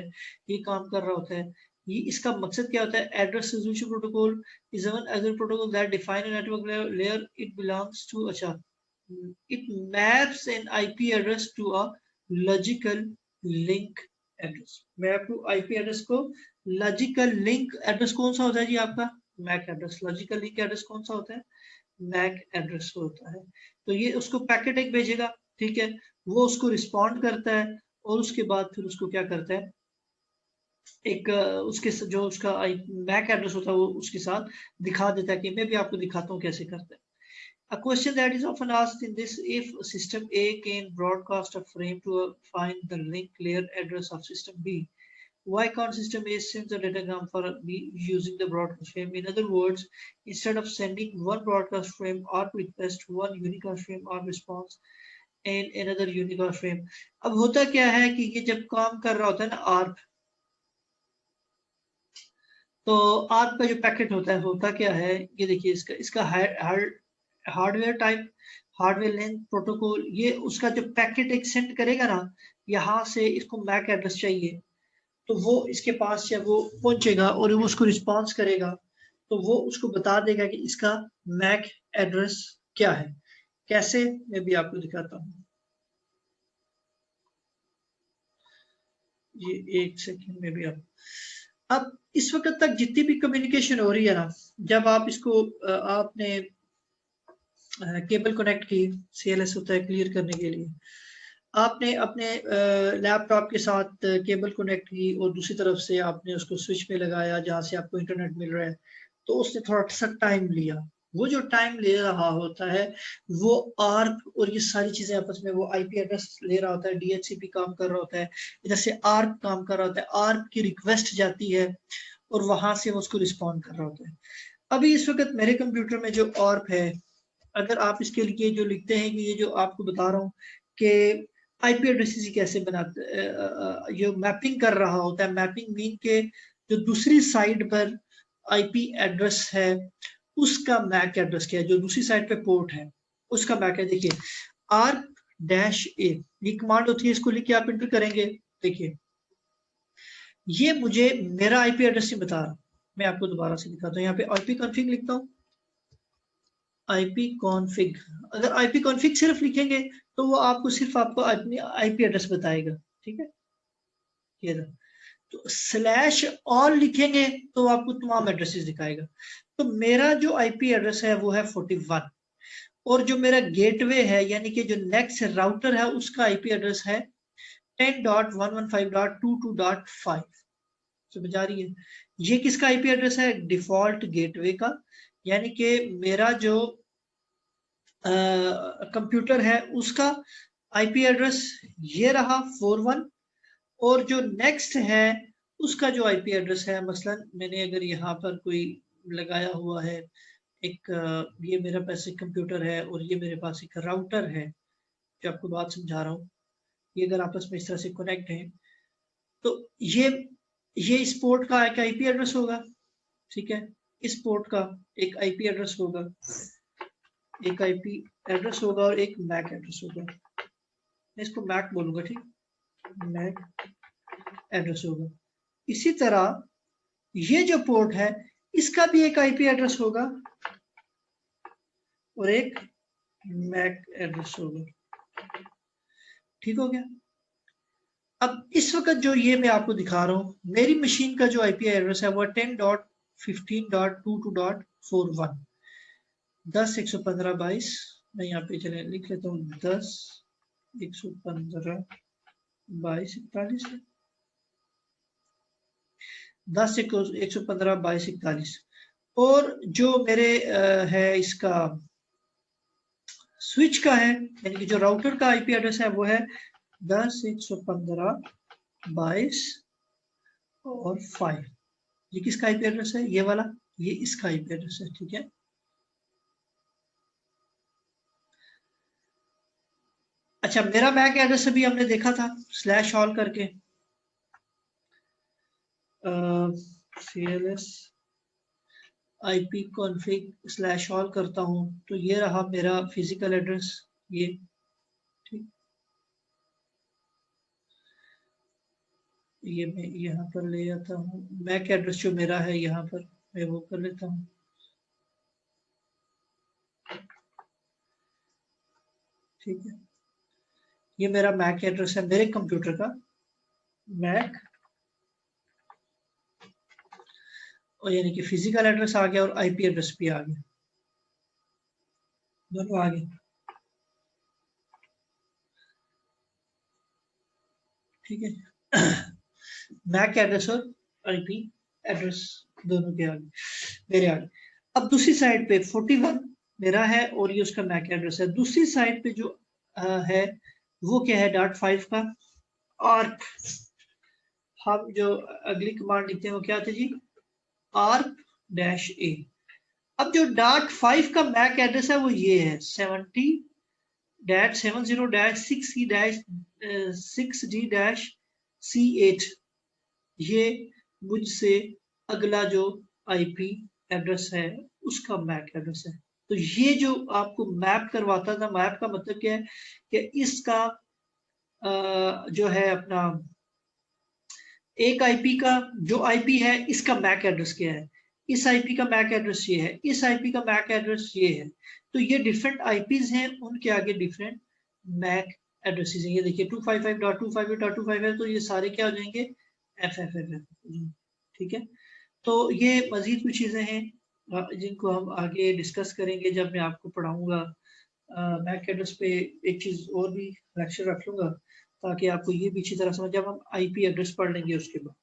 ये काम कर रहा होता है। ये इसका मकसद क्या होता है, address resolution protocol is one other protocol that define a network layer, it belongs to, अच्छा, it maps an IP address to a logical link address। Map to IP address को, लॉजिकल लिंक एड्रेस कौन सा होता है जी आपका, MAC address. Logical link address कौन सा होता है, मैक एड्रेस होता है। तो ये उसको पैकेट एक भेजेगा, ठीक है, वो उसको रिस्पॉन्ड करता है, और उसके बाद फिर उसको क्या करता है, एक उसके जो उसका मैक एड्रेस होता है वो उसके साथ दिखा देता है, कि मैं भी आपको दिखाता हूँ कैसे करता है। A question that is often asked in this: if system A can broadcast a frame to find the link layer address of system B, why can't system A send the datagram for B using the broadcast frame? In other words, instead of sending one broadcast frame or request, one unicast frame or response and another unicast frame। अब होता क्या है कि ये जब काम कर रहा होता है ना ARP, तो ARP का जो पैकेट होता है, होता क्या है, ये देखिए इसका इसका hardware type, hardware length protocol, ये उसका जो पैकेट एक सेंड करेगा ना, यहाँ से इसको मैक एड्रेस चाहिए, तो वो इसके पास जब वो पहुंचेगा और वो उसको रिस्पॉन्स करेगा, तो वो उसको बता देगा कि इसका मैक एड्रेस क्या है। कैसे, मैं भी आपको दिखाता हूँ। ये एक सेकंड में भी आप, अब इस वक्त तक जितनी भी कम्युनिकेशन हो रही है ना, जब आप इसको आपने केबल कनेक्ट की, CLS होता है क्लियर करने के लिए, आपने अपने लैपटॉप के साथ केबल कनेक्ट की और दूसरी तरफ से आपने उसको स्विच पे लगाया जहाँ से आपको इंटरनेट मिल रहा है, तो उसने थोड़ा सा टाइम लिया। वो जो टाइम ले रहा होता है, वो आर्क और ये सारी चीजें आपस में, वो आईपी एड्रेस ले रहा होता है, DHCP काम कर रहा होता है, इधर से आर्क काम कर रहा होता है, आर्क की रिक्वेस्ट जाती है और वहां से वो उसको रिस्पॉन्ड कर रहा होता है। अभी इस वक्त मेरे कंप्यूटर में जो आर्क है, अगर आप इसके लिए जो लिखते हैं कि ये जो आपको बता रहा हूँ कि आईपी एड्रेसेस कैसे बनाते, ये मैपिंग कर रहा होता है, मैपिंग मीन के जो दूसरी साइड पर आईपी एड्रेस है उसका मैक एड्रेस क्या है, जो दूसरी साइड पे पोर्ट है उसका मैक है। देखिए R-A ये कमांड होती है, इसको लिख के आप एंटर करेंगे। देखिए ये मुझे मेरा आईपी एड्रेस ही बता रहा, मैं आपको दोबारा से दिखाता हूँ। यहाँ पे आईपी कॉन्फ़िग लिखता हूँ, आईपी कॉन्फ़िग, अगर आईपी कॉन्फ़िग सिर्फ लिखेंगे तो वो आपको सिर्फ आपको अपनी आईपी एड्रेस बताएगा, ठीक है। ये तो स्लैश ऑल लिखेंगे तो आपको तमाम एड्रेसेस दिखाएगा। तो मेरा जो आईपी एड्रेस है वो है 41, और जो मेरा गेटवे है यानी कि जो नेक्स्ट राउटर है उसका आईपी एड्रेस है 10.115.22.5। समझ आ रही है? ये किसका आईपी एड्रेस है? डिफॉल्ट गेटवे का, यानी कि मेरा जो कंप्यूटर है उसका आईपी एड्रेस ये रहा 41, और जो नेक्स्ट है उसका जो आईपी एड्रेस है, मसलन मैंने अगर यहाँ पर कोई लगाया हुआ है एक, ये मेरा पास एक कंप्यूटर है और ये मेरे पास एक राउटर है, जो आपको बात समझा रहा हूँ, ये अगर आपस में इस तरह से कनेक्ट है, तो ये इस पोर्ट का एक आईपी एड्रेस होगा, ठीक है। इस पोर्ट का एक आईपी एड्रेस होगा, एक आईपी एड्रेस होगा और एक मैक एड्रेस होगा। मैं इसको मैक बोलूंगा, ठीक, मैक एड्रेस होगा। इसी तरह ये जो पोर्ट है इसका भी एक आईपी एड्रेस होगा और एक मैक एड्रेस होगा, ठीक हो गया। अब इस वक्त जो ये मैं आपको दिखा रहा हूँ, मेरी मशीन का जो आईपी एड्रेस है वो 10.15.22.41, 10.115.22, मैं यहाँ पे चले लिख लेता हूँ 10.115.22.41, 10.115.22.41। और जो मेरे है इसका स्विच का है, यानी कि जो राउटर का आईपी एड्रेस है वो है 10.115.22 और 5। ये किसका आईपी एड्रेस है? ये वाला, ये इसका आईपी एड्रेस है, ठीक है। अच्छा, मेरा मैक एड्रेस अभी हमने देखा था स्लैश ऑल करके, CLS IP config slash all करता हूँ, तो ये रहा मेरा फिजिकल एड्रेस, ये, ठीक। ये मैं यहाँ पर ले आता हूँ, मैक एड्रेस जो मेरा है यहाँ पर मैं वो कर लेता हूँ, ठीक है। ये मेरा मैक एड्रेस है मेरे कंप्यूटर का, मैक, और यानी कि फिजिकल एड्रेस आ गया और आईपी एड्रेस भी आ गया, दोनों आ गए, ठीक है। मैक एड्रेस और आईपी एड्रेस दोनों के आगे, मेरे आगे। अब दूसरी साइड पे 41 मेरा है और ये उसका मैक एड्रेस है। दूसरी साइड पे जो है वो क्या है? .5 का आर्क, हम जो अगली कमांड लिखते हैं वो क्या थी जी? arc-a। अब जो .5 का मैक एड्रेस है वो ये है 70-70-6D-6D-C8। ये मुझसे अगला जो आईपी एड्रेस है उसका मैक एड्रेस है। तो ये जो आपको मैप करवाता था, मैप का मतलब क्या है कि इसका जो है अपना एक आईपी का जो आईपी है इसका मैक एड्रेस क्या है, इस आईपी का मैक एड्रेस ये है, इस आईपी का मैक एड्रेस ये है। तो ये डिफरेंट आईपीज हैं, उनके आगे डिफरेंट मैक एड्रेसेस हैं। ये देखिए 255.258.25 है, तो ये सारे क्या हो जाएंगे, एफ। ठीक है। तो ये मजीद कुछ चीजें हैं जिनको हम आगे डिस्कस करेंगे जब मैं आपको पढ़ाऊंगा। मैक एड्रेस पे एक चीज और भी लेक्चर रख लूंगा ताकि आपको ये भी अच्छी तरह समझ, जब हम आईपी एड्रेस पढ़ लेंगे उसके बाद।